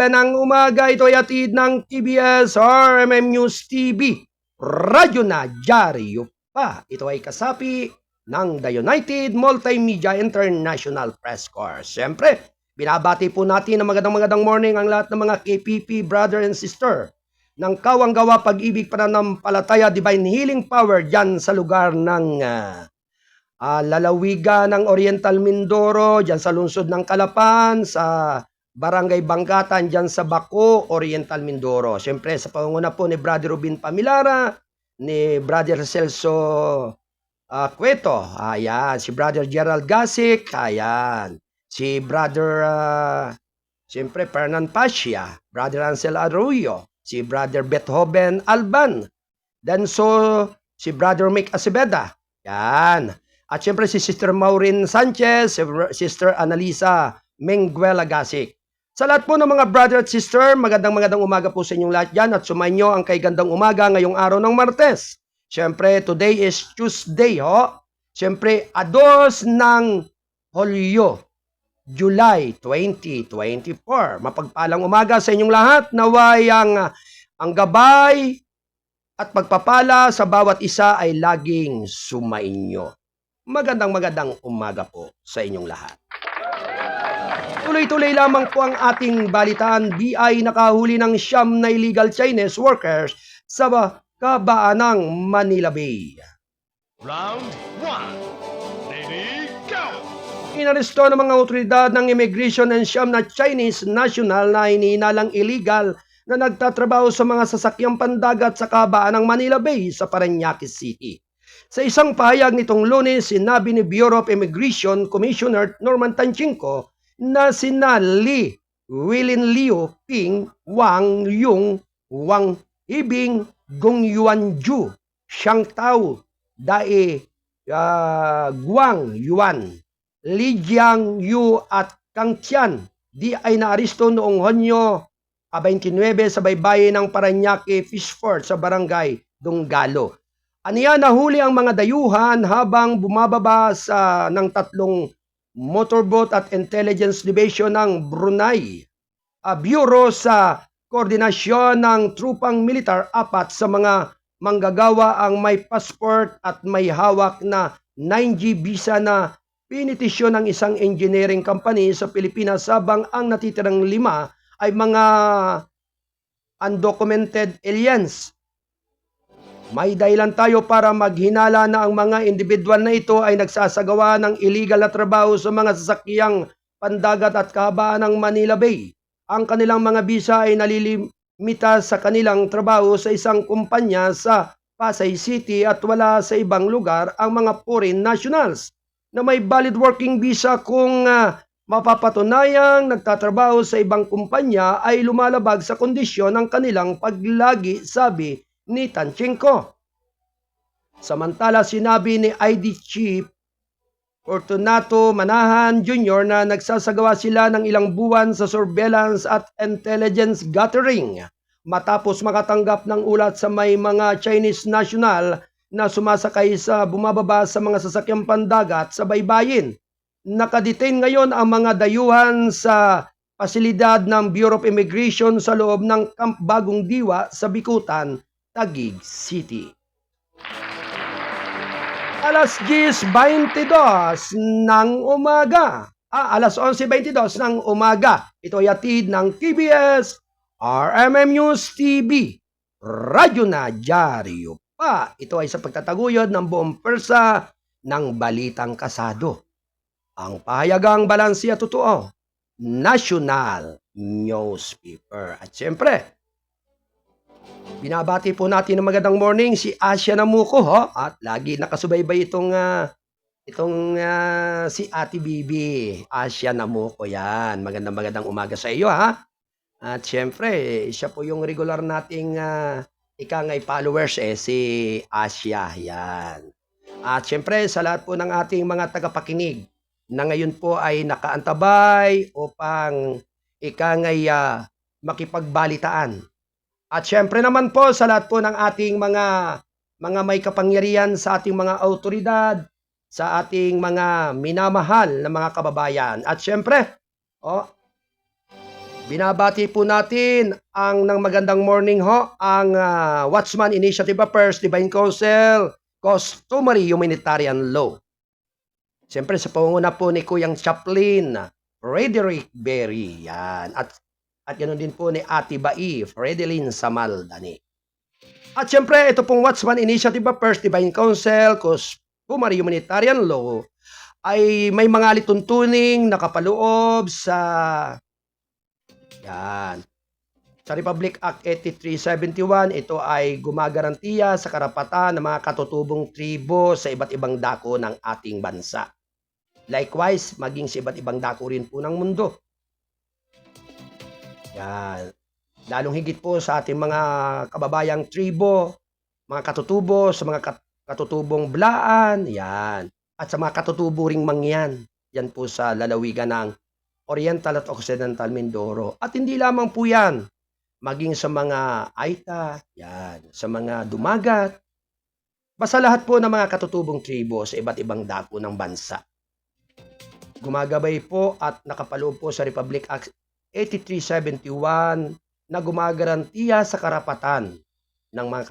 ng umaga, ito ay atid ng TBS RMM News TV. Radyo na dyaryo pa. Ito ay kasapi ng The United Multimedia International Press Corps. Siyempre, binabati po natin ng magandang morning ang lahat ng mga KPP brother and sister ng Kawang Gawa Pag-ibig Pananampalataya Divine Healing Power dyan sa lugar ng lalawigan ng Oriental Mindoro, dyan sa lungsod ng Calapan, sa Barangay Bangkatan, dyan sa Baco, Oriental Mindoro. Siyempre, sa pangunguna po ni Brother Rubin Pamilara, ni Brother Celso Cueto, ayan, si Brother Gerald Gasik, ayan, si Brother, siyempre, Fernan Pascia, Brother Ansel Arroyo, si Brother Beethoven Alban, then si Brother Mick Acebeda, yan. At siyempre si Sister Maureen Sanchez, si Sister Analisa Menguela Gasik. Sa lahat po ng mga brother at sister, magandang umaga po sa inyong lahat dyan at sumainyo ang kay gandang umaga ngayong araw ng Martes. Siyempre, today is Tuesday, ho. Siyempre, 2 ng Hulyo, July 2024. Mapagpalang umaga sa inyong lahat. Naway ang gabay at pagpapala sa bawat isa ay laging sumainyo. Magandang umaga po sa inyong lahat. Tuloy-tuloy lamang po ang ating balitaan. BI nakahuli ng 9 na illegal Chinese workers sa kabaan ng Manila Bay.
Round 1. Ready, go!
Inaresto ng mga otoridad ng Immigration and 9 na Chinese national na hinihinalang illegal na nagtatrabaho sa mga sasakyang pandagat sa kabaan ng Manila Bay sa Parañaque City. Sa isang pahayag nitong Lunes, sinabi ni Bureau of Immigration Commissioner Norman Tanchinko na sina Li Wilin Liu Ping Wang Yung Wang Ibing Gong Yuanju Xiang Tao Dae Guang Yuan Li Jiang Yu at Kang Tian di ay naaristo noong Hunyo 29 sa baybayin ng Parañaque Fishport sa barangay Donggalo. Aniya nahuli ang mga dayuhan habang bumababa ng 3 motorboat at intelligence division ng Brunei. Bureau sa koordinasyon ng trupang militar, 4 sa mga manggagawa ang may passport at may hawak na 9G visa na pinitisyon ng isang engineering company sa Pilipinas habang ang natitirang 5 ay mga undocumented aliens. May dahilan tayo para maghinala na ang mga individual na ito ay nagsasagawa ng illegal na trabaho sa mga sasakyang pandagat at kahabaan ng Manila Bay. Ang kanilang mga visa ay nalilimita sa kanilang trabaho sa isang kumpanya sa Pasay City at wala sa ibang lugar ang mga foreign nationals na may valid working visa kung mapapatunayang nagtatrabaho sa ibang kumpanya ay lumalabag sa kondisyon ng kanilang paglagi, sabi ni Tanchinko. Samantala, sinabi ni ID Chief Fortunato Manahan Jr. na nagsasagawa sila ng ilang buwan sa surveillance at intelligence gathering matapos makatanggap ng ulat sa may mga Chinese national na sumasakay sa bumababa sa mga sasakyang pandagat sa baybayin. Nakadetain ngayon ang mga dayuhan sa pasilidad ng Bureau of Immigration sa loob ng Camp Bagong Diwa sa Bikutan, Taguig City. Alas 10:22 ng umaga. Alas 11:22 ng umaga. Ito ay hatid ng TBS RMM News TV. Radyo na dyaryo pa. Ito ay sa pagtataguyod ng buong persa ng balitang kasado. Ang pahayagang balanse at totoo. National Newspaper. At siyempre, Binabati po natin ng magandang morning si Asya Namuko, ho, at lagi nakasubaybay itong si Ate Bibi. Asya Namuko yan. Magandang umaga sa iyo, ha. At syempre, siya po yung regular nating ikangay followers si Asya. Yan. At syempre, sa lahat po ng ating mga tagapakinig na ngayon po ay nakaantabay upang ikangay makipagbalitaan. At syempre naman po sa lahat po ng ating mga may kapangyarihan sa ating mga autoridad, sa ating mga minamahal na mga kababayan. At syempre, binabati po natin ang ng magandang morning ho, ang Watchman Initiative Affairs, Divine Council, Customary Humanitarian Law. Siyempre sa pangunguna po ni Kuyang Chaplain, Frederick Berry. Yan. At ganoon din po ni Ate Bai, Fredeline Samaldani. At siyempre, ito pong Watchman Initiative Affairs, Divine Council, Customary Humanitarian Law, ay may mga lituntuning nakapaloob sa Republic Act 8371. Ito ay gumagarantiya sa karapatan ng mga katutubong tribo sa iba't ibang dako ng ating bansa. Likewise, maging sa iba't ibang dako rin po ng mundo. Yan. Lalong higit po sa ating mga kababayang tribo, mga katutubo, sa mga katutubong Blaan, yan. At sa mga katutubo ring Mangyan, yan po sa lalawigan ng Oriental at Occidental Mindoro. At hindi lamang po yan, maging sa mga Aita, yan, sa mga Dumagat, basta lahat po ng mga katutubong tribo sa iba't ibang dako ng bansa. Gumagabay po at nakapaloob po sa Republic Act 8371 na gumagarantiya sa karapatan ng mga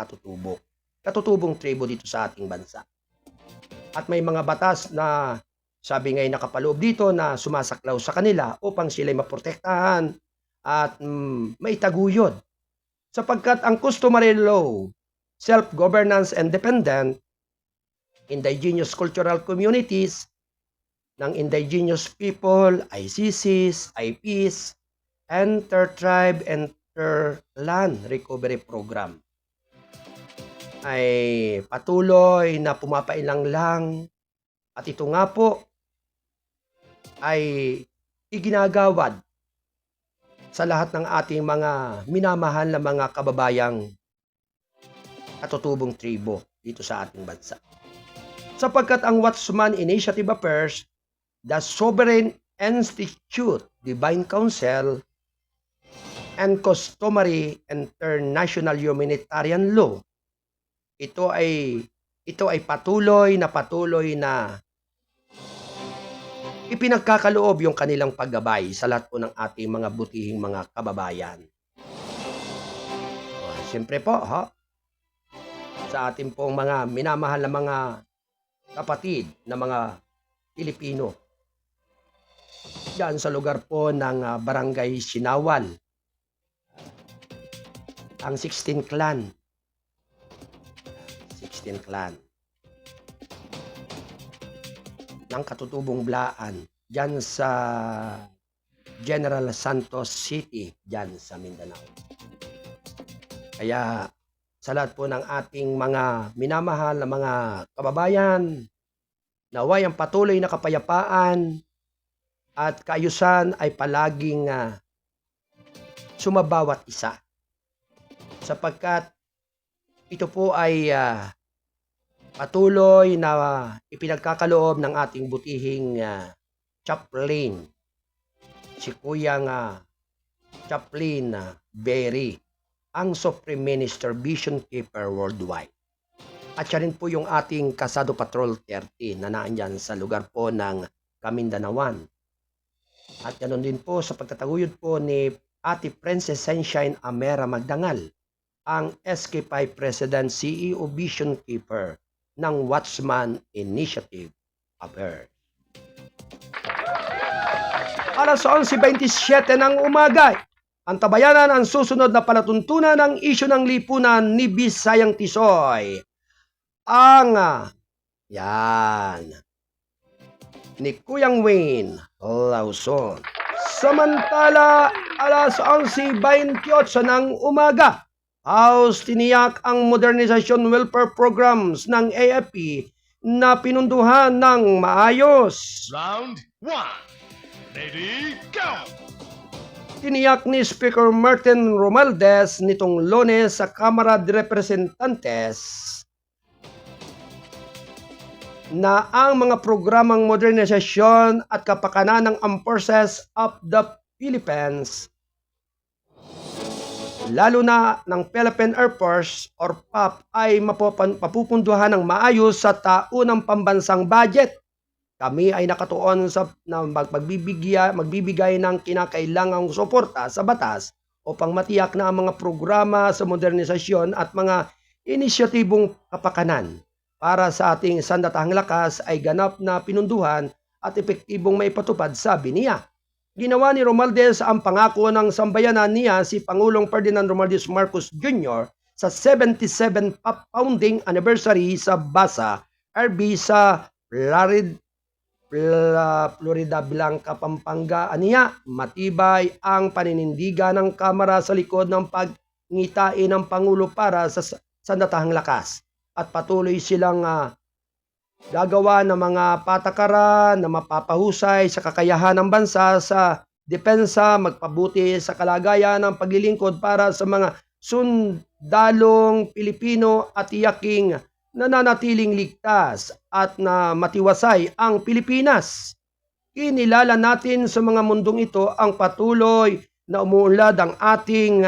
katutubong tribo dito sa ating bansa. At may mga batas na sabi nga'y nakapaloob dito na sumasaklaw sa kanila upang sila'y maprotektahan at maitaguyod. Sapagkat ang customary law, self-governance and dependent, indigenous cultural communities ng indigenous people, ICCs, IPs, Inter-Tribe, Inter-Land Recovery Program ay patuloy na pumapailang lang at ito nga po ay iginagawad sa lahat ng ating mga minamahal na mga kababayang katutubong tribo dito sa ating bansa. Sapagkat ang Watchman Initiative Affairs, the Sovereign Institute, Divine Council, and Customary International Humanitarian Law, ito ay patuloy na ipinagkakaloob yung kanilang paggabay sa lahat po ng ating mga butihing mga kababayan. Siyempre po, sa ating pong mga minamahal na mga kapatid na mga Pilipino, diyan sa lugar po ng Barangay Sinawal, ang 16 Clan ng katutubong Blaan diyan sa General Santos City diyan sa Mindanao. Kaya sa lahat po ng ating mga minamahal na mga kababayan, naway ang patuloy na kapayapaan at kaayusan ay palaging sumabawat isa. Sapagkat ito po ay patuloy na ipinagkakaloob ng ating butihing chaplain, si Kuyang Chaplain Berry, ang Supreme Minister Vision Keeper Worldwide. At siya rin po yung ating Kasado Patrol 13 na naandyan sa lugar po ng Kamindanawan. At ganoon din po sa pagtataguyod po ni Ate Princess Sunshine Amera Magdangal, ang SK5 President CEO Vision Keeper ng Watchman Initiative Affairs. Alas 11:27 ng umaga, ang tabayanan ang susunod na palatuntunan ng isyu ng lipunan ni Bisayang Tisoy. Ang ni Kuyang Wayne Lawson. Samantala, alas 11:28 ng umaga, House, tiniyak ang modernisasyon welfare programs ng AFP na pinunduhan ng maayos.
Round 1. Ready, go!
Tiniyak ni Speaker Martin Romualdez nitong Lunes sa Kamara de Representantes na ang mga programang modernisasyon at kapakanan ng Armed Forces of the Philippines, lalo na ng Philippine Air Force or PAP, ay mapupunduhan ng maayos sa taunang pambansang budget. Kami ay nakatuon sa magbibigay ng kinakailangang suporta sa batas upang matiyak na ang mga programa sa modernisasyon at mga inisyatibong kapakanan para sa ating sandatahang lakas ay ganap na pinunduhan at epektibong maipatupad, sabi niya. Ginawa ni Romualdez ang pangako ng sambayanan niya si Pangulong Ferdinand Romualdez Marcos Jr. sa 77th founding anniversary sa Basa, RB sa Florida Blanca, Pampanga. Aniya, matibay ang paninindigan ng Kamara sa likod ng pagngitain ng Pangulo para sa sandatahang lakas at patuloy silang gagawa ng mga patakaran na mapapahusay sa kakayahan ng bansa sa depensa, magpabuti sa kalagayan ng paglilingkod para sa mga sundalong Pilipino at tiyaking nananatiling ligtas at na matiwasay ang Pilipinas. Kinilala natin sa mga mundong ito ang patuloy na umuunlad ang ating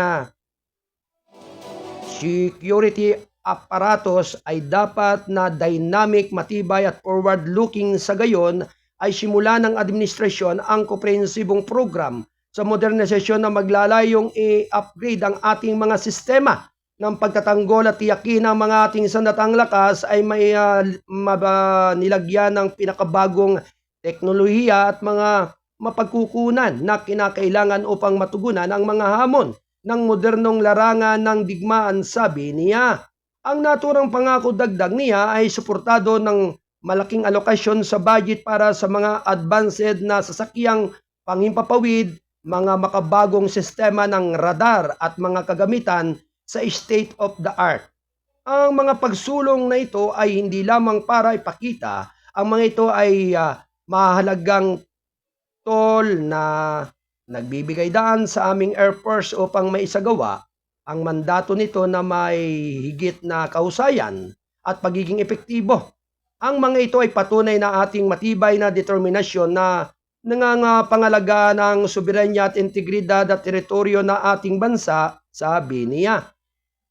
security aparatos ay dapat na dynamic, matibay at forward-looking. Sa gayon ay simula ng administrasyon ang komprehensibong program sa modernisasyon na maglalayong i-upgrade ang ating mga sistema ng pagtatanggol at tiyakin ng mga ating sandatahang lakas ay may nilagyan ng pinakabagong teknolohiya at mga mapagkukunan na kinakailangan upang matugunan ang mga hamon ng modernong larangan ng digmaan, sabi niya. Ang naturang pangako dagdag niya ay suportado ng malaking alokasyon sa budget para sa mga advanced na sasakyang panghimpapawid, mga makabagong sistema ng radar at mga kagamitan sa state of the art. Ang mga pagsulong na ito ay hindi lamang para ipakita, ang mga ito ay mahalagang tol na nagbibigay daan sa aming Air Force upang maisagawa ang mandato nito na may higit na kahusayan at pagiging epektibo. Ang mga ito ay patunay na ating matibay na determinasyon na nangangapangalaga ng soberanya at integridad at teritoryo na ating bansa, sabi niya.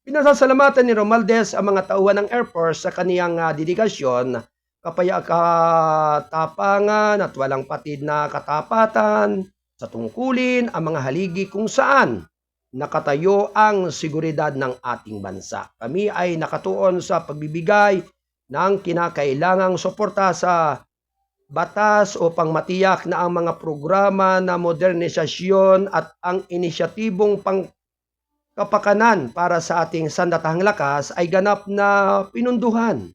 Pinasasalamatan ni Romualdez ang mga tauhan ng Air Force sa kaniyang dedikasyon, katapangan at walang patid na katapatan sa tungkulin ang mga haligi kung saan nakatayo ang seguridad ng ating bansa. Kami ay nakatuon sa pagbibigay ng kinakailangang suporta sa batas upang matiyak na ang mga programa na modernisasyon at ang inisyatibong pangkapakanan para sa ating sandatahang lakas ay ganap na pinunduhan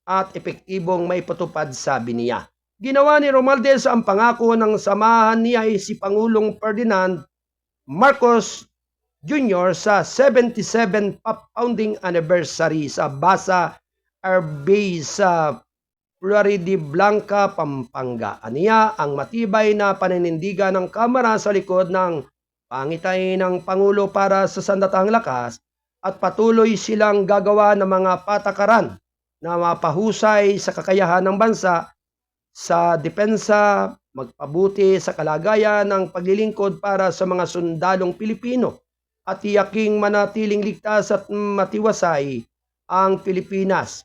at epektibong maipatupad, sabi niya. Ginawa ni Romualdez ang pangako ng samahan niya ay si Pangulong Ferdinand Marcos Jr. sa 77th founding anniversary sa Basa RB sa Florida Blanca, Pampanga. Aniya, ang matibay na paninindigan ng Kamara sa likod ng pangitain ng Pangulo para sa sandatahang lakas at patuloy silang gagawa ng mga patakaran na mapahusay sa kakayahan ng bansa sa depensa, magpabuti sa kalagayan ng paglilingkod para sa mga sundalong Pilipino at tiyaking manatiling ligtas at matiwasay ang Pilipinas.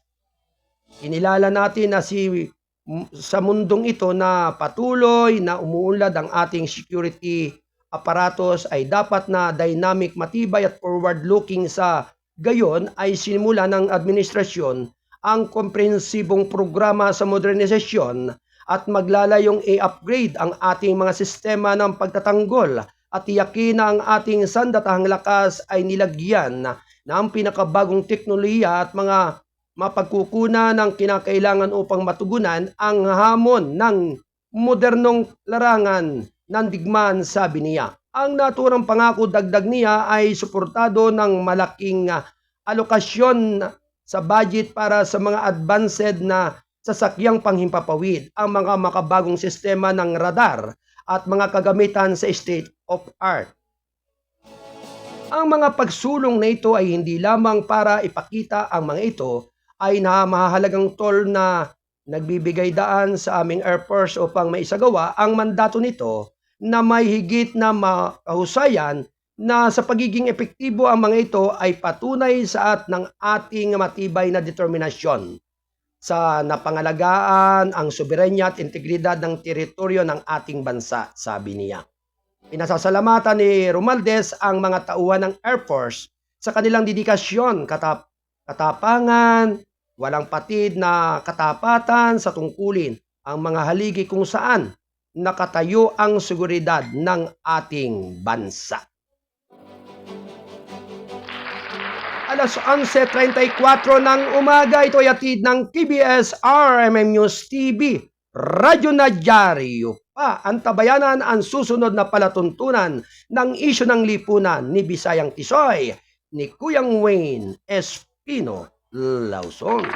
Kinilala natin na sa mundong ito na patuloy na umuunlad ang ating security aparatos ay dapat na dynamic, matibay at forward-looking. Sa gayon ay sinimula ng administrasyon ang komprehensibong programa sa modernisasyon at maglalayong i-upgrade ang ating mga sistema ng pagtatanggol at tiyakin na ang ating sandatahang lakas ay nilagyan ng pinakabagong teknolohiya at mga mapagkukunan ng kinakailangan upang matugunan ang hamon ng modernong larangan ng digmaan, sabi niya. Ang naturang pangako dagdag niya ay suportado ng malaking alokasyon sa budget para sa mga advanced na sasakyang panghimpapawid, ang mga makabagong sistema ng radar at mga kagamitan sa state of art. Ang mga pagsulong na ito ay hindi lamang para ipakita ang mga ito ay mahalagang toll na nagbibigay daan sa aming Air Force upang maisagawa ang mandato nito na may higit na makahusayan na sa pagiging epektibo ang mga ito ay patunay sa ng ating matibay na determinasyon sa napangalagaan ang soberanya at integridad ng teritoryo ng ating bansa, sabi niya. Pinasasalamatan ni Romualdez ang mga tauhan ng Air Force sa kanilang dedikasyon, katapangan, walang patid na katapatan sa tungkulin ang mga haligi kung saan nakatayo ang seguridad ng ating bansa. Alas 11:34 ng umaga, ito ay hatid ng KBS RMM News TV, Radyo na Dyaryo pa. Ang tabayanan ang susunod na palatuntunan ng isyu ng lipunan ni Bisayang Tisoy, ni Kuyang Wayne Espino Lawson.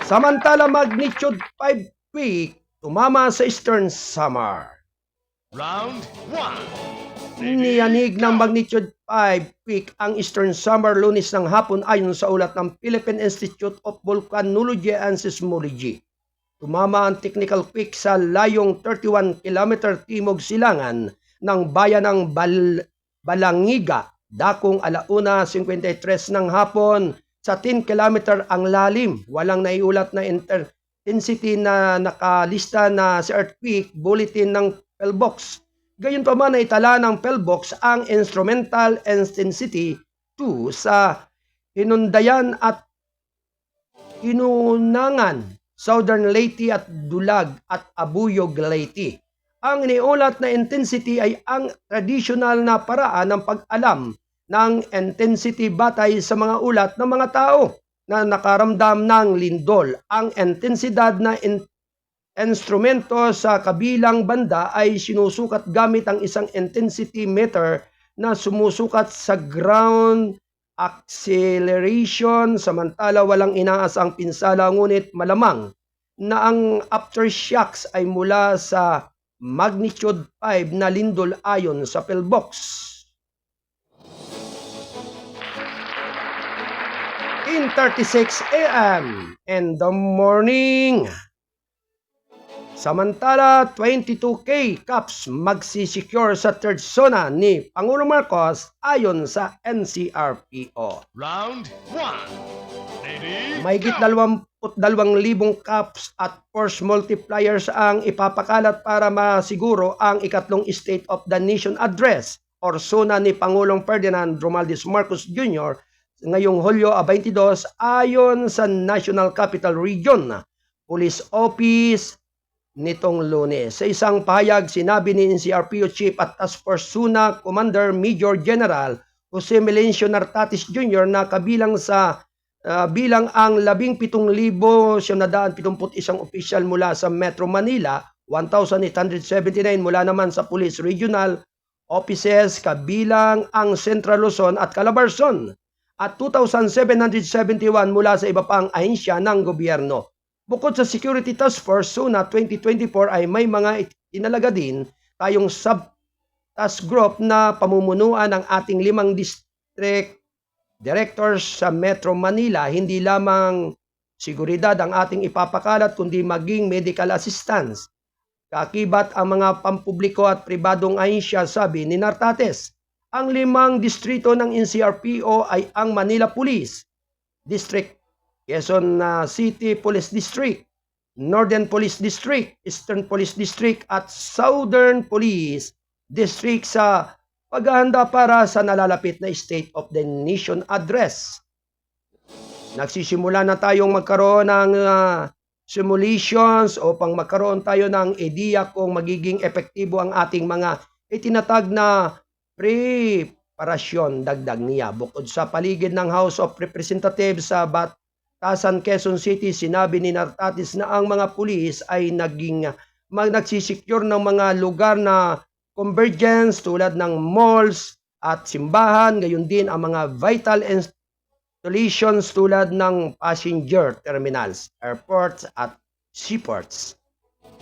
Samantala, magnitude 5 quake tumama sa Eastern Samar.
Round 1.
Niyanig ng magnitude 5 quake ang Eastern Samar Lunes ng hapon ayon sa ulat ng Philippine Institute of Volcanology and Seismology. Tumama ang technical quake sa layong 31 km timog silangan ng bayan ng Balangiga, dakong 1:53 ng hapon. Sa 10 km ang lalim. Walang naiulat na intensity na nakalista na sa earthquake bulletin ng PhilBox. Gayunpaman na itala ng PhilBox ang instrumental intensity 2 sa Hinundayan at Hinunangan, Southern Leyte at Dulag at Abuyog Leyte. Ang iniulat na intensity ay ang tradisyonal na paraan ng pag-alam ng intensity batay sa mga ulat ng mga tao na nakaramdam ng lindol. Ang intensidad na instrumento sa kabilang banda ay sinusukat gamit ang isang intensity meter na sumusukat sa ground acceleration, samantala walang inaasang pinsala, ngunit malamang na ang aftershocks ay mula sa magnitude 5 na lindol ayon sa PhilBox. In 36 a.m. in the morning. Samantala, 22K caps magsisecure sa third zona ni Pangulong Marcos ayon sa NCRPO.
Round 1. Ready,
Mahigit
go!
22,000 caps at force multipliers ang ipapakalat para masiguro ang ikatlong State of the Nation Address or zona ni Pangulong Ferdinand Romualdez Marcos Jr. ngayong Hulyo 22 ayon sa National Capital Region Police Office nitong Lunes. Sa isang pahayag, sinabi ni NCRPO Chief at Task Force Suna Commander Major General Jose Melencio Nartatis Jr. na kabilang sa bilang ang 17,771 opisyal mula sa Metro Manila, 1,879 mula naman sa Police Regional Offices kabilang ang Central Luzon at Calabarzon, at 2,771 mula sa iba pang ahensya ng gobyerno. Bukod sa Security Task Force Suna 2024 ay may mga inalaga din tayong sub-task group na pamumunuan ng ating 5 district directors sa Metro Manila. Hindi lamang seguridad ang ating ipapakalat kundi maging medical assistance. Kakibat ang mga pampubliko at pribadong ahensya, sabi ni Nartates. Ang 5 distrito ng NCRPO ay ang Manila Police District, Quezon City Police District, Northern Police District, Eastern Police District at Southern Police District sa paghahanda para sa nalalapit na State of the Nation Address. Nagsisimula na tayong magkaroon ng simulations upang magkaroon tayo ng ideya kung magiging epektibo ang ating mga itinatag na preparasyon, dagdag niya. Bukod sa paligid ng House of Representatives sa Batasan, Quezon City, sinabi ni Nartatis na ang mga pulis ay nagsisecure ng mga lugar na convergence tulad ng malls at simbahan, gayon din ang mga vital installations tulad ng passenger terminals, airports at seaports.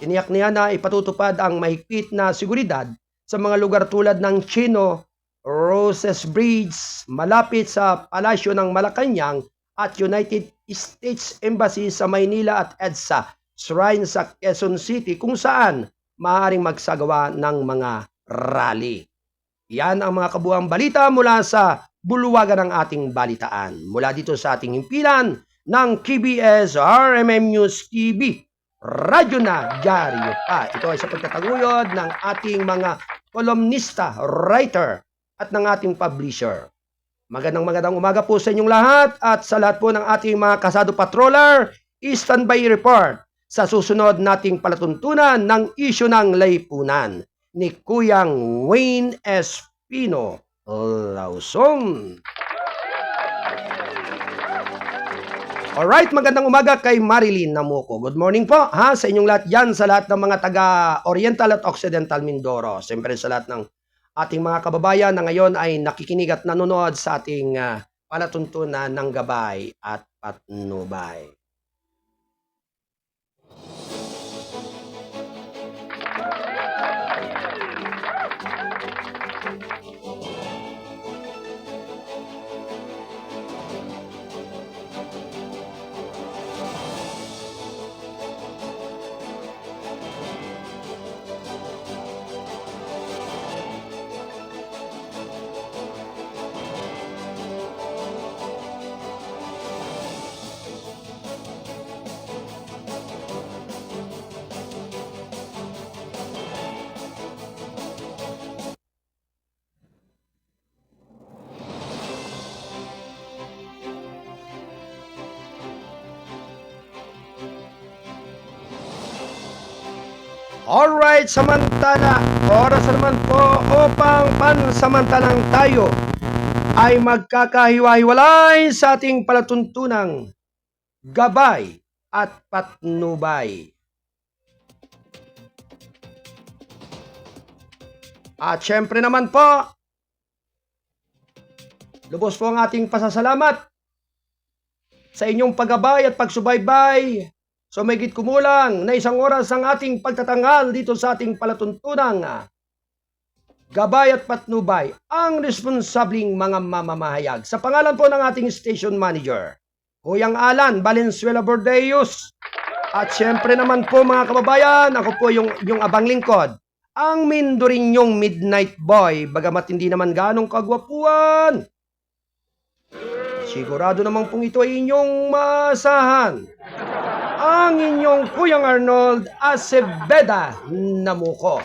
Tiniyak niya na ipatutupad ang mahigpit na seguridad sa mga lugar tulad ng Chino Roses Bridge malapit sa Palasyo ng Malacanang at United States Embassy sa Maynila at EDSA Shrine sa Quezon City kung saan maaaring magsagawa ng mga rally. Yan ang mga kabuang balita mula sa bulwagan ng ating balitaan. Mula dito sa ating himpilan ng KBS RMM News TV. Radyo na dyaryo pa. Ito ay sa pagtataguyod ng ating mga kolumnista, writer at ng ating publisher. Magandang umaga po sa inyong lahat at sa lahat po ng ating mga kasado patroller, standby report sa susunod nating palatuntunan ng isyu ng laypunan ni Kuyang Wayne Espino Lausong. Alright, magandang umaga kay Marilyn Namuco. Good morning po sa inyong lahat yan, sa lahat ng mga taga-Oriental at Occidental Mindoro. Siyempre sa lahat ng ating mga kababayan na ngayon ay nakikinig at nanonood sa ating palatuntunan ng gabay at patnubay. Alright, samantala, oras naman po upang pansamantalang tayo ay magkakahiwa-hiwalay sa ating palatuntunang gabay at patnubay. At syempre naman po, lubos po ang ating pasasalamat sa inyong paggabay at pagsubaybay. So may kumulang na 1 oras ang ating pagtatanghal dito sa ating palatuntunang gabay at patnubay, ang responsabling mga mamamahayag. Sa pangalan po ng ating station manager, Kuyang Alan Valenzuela Bordeos. At syempre naman po mga kababayan, ako po yung abang lingkod, ang Mindorinyong Midnight Boy, bagamat hindi naman ganong kagwapuan. Sigurado naman pong ito ay inyong maasahan. Ang inyong Kuyang Arnold Aceveda Namuco.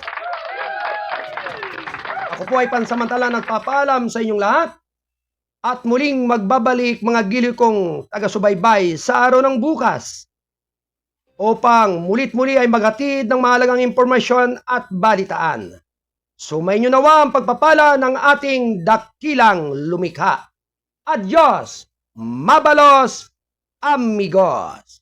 Ako po ay pansamantala nagpapaalam sa inyong lahat at muling magbabalik mga giliw kong taga-subaybay sa araw ng bukas upang mulit-muli ay maghatid ng mahalagang impormasyon at balitaan. Sumayin nyo nawa ang pagpapala ng ating dakilang lumikha. Adios, mabalos, amigos!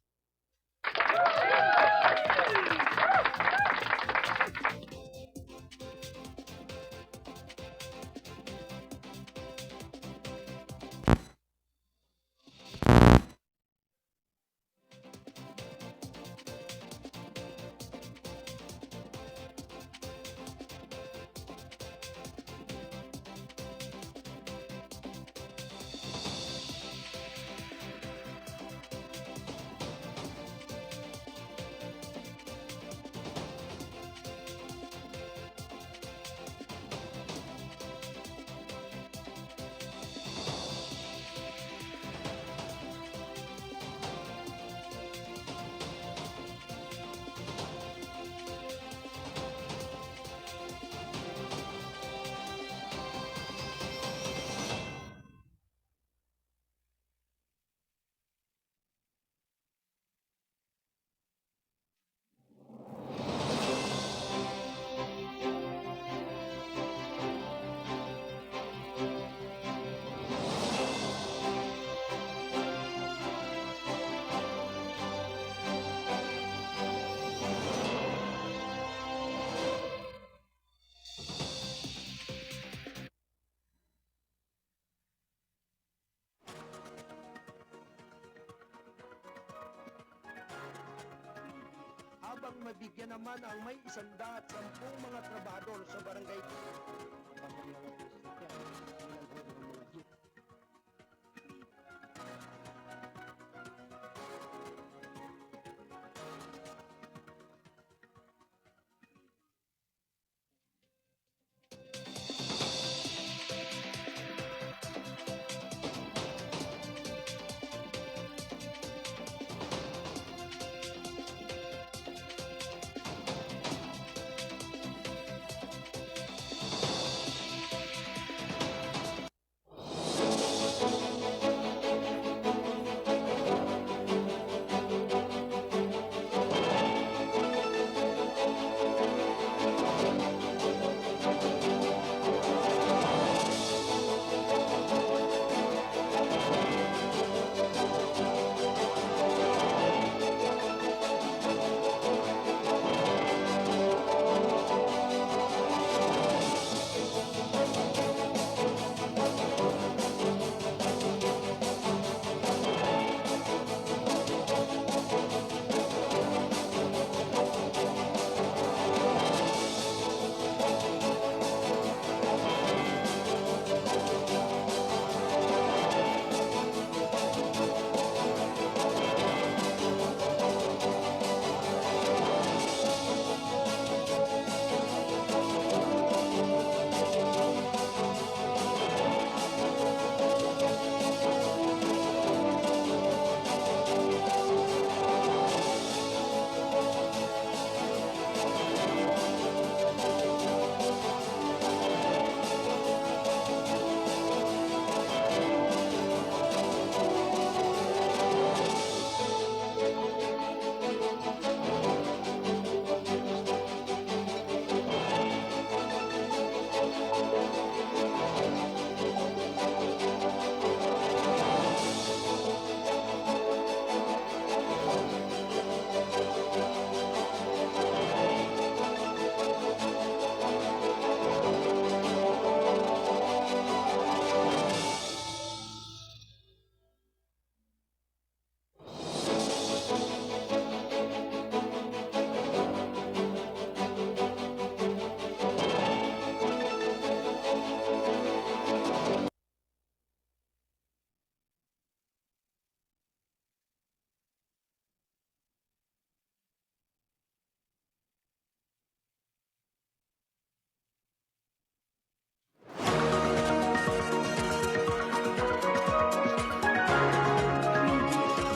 mabigyan naman ang may 110 mga trabahador sa barangay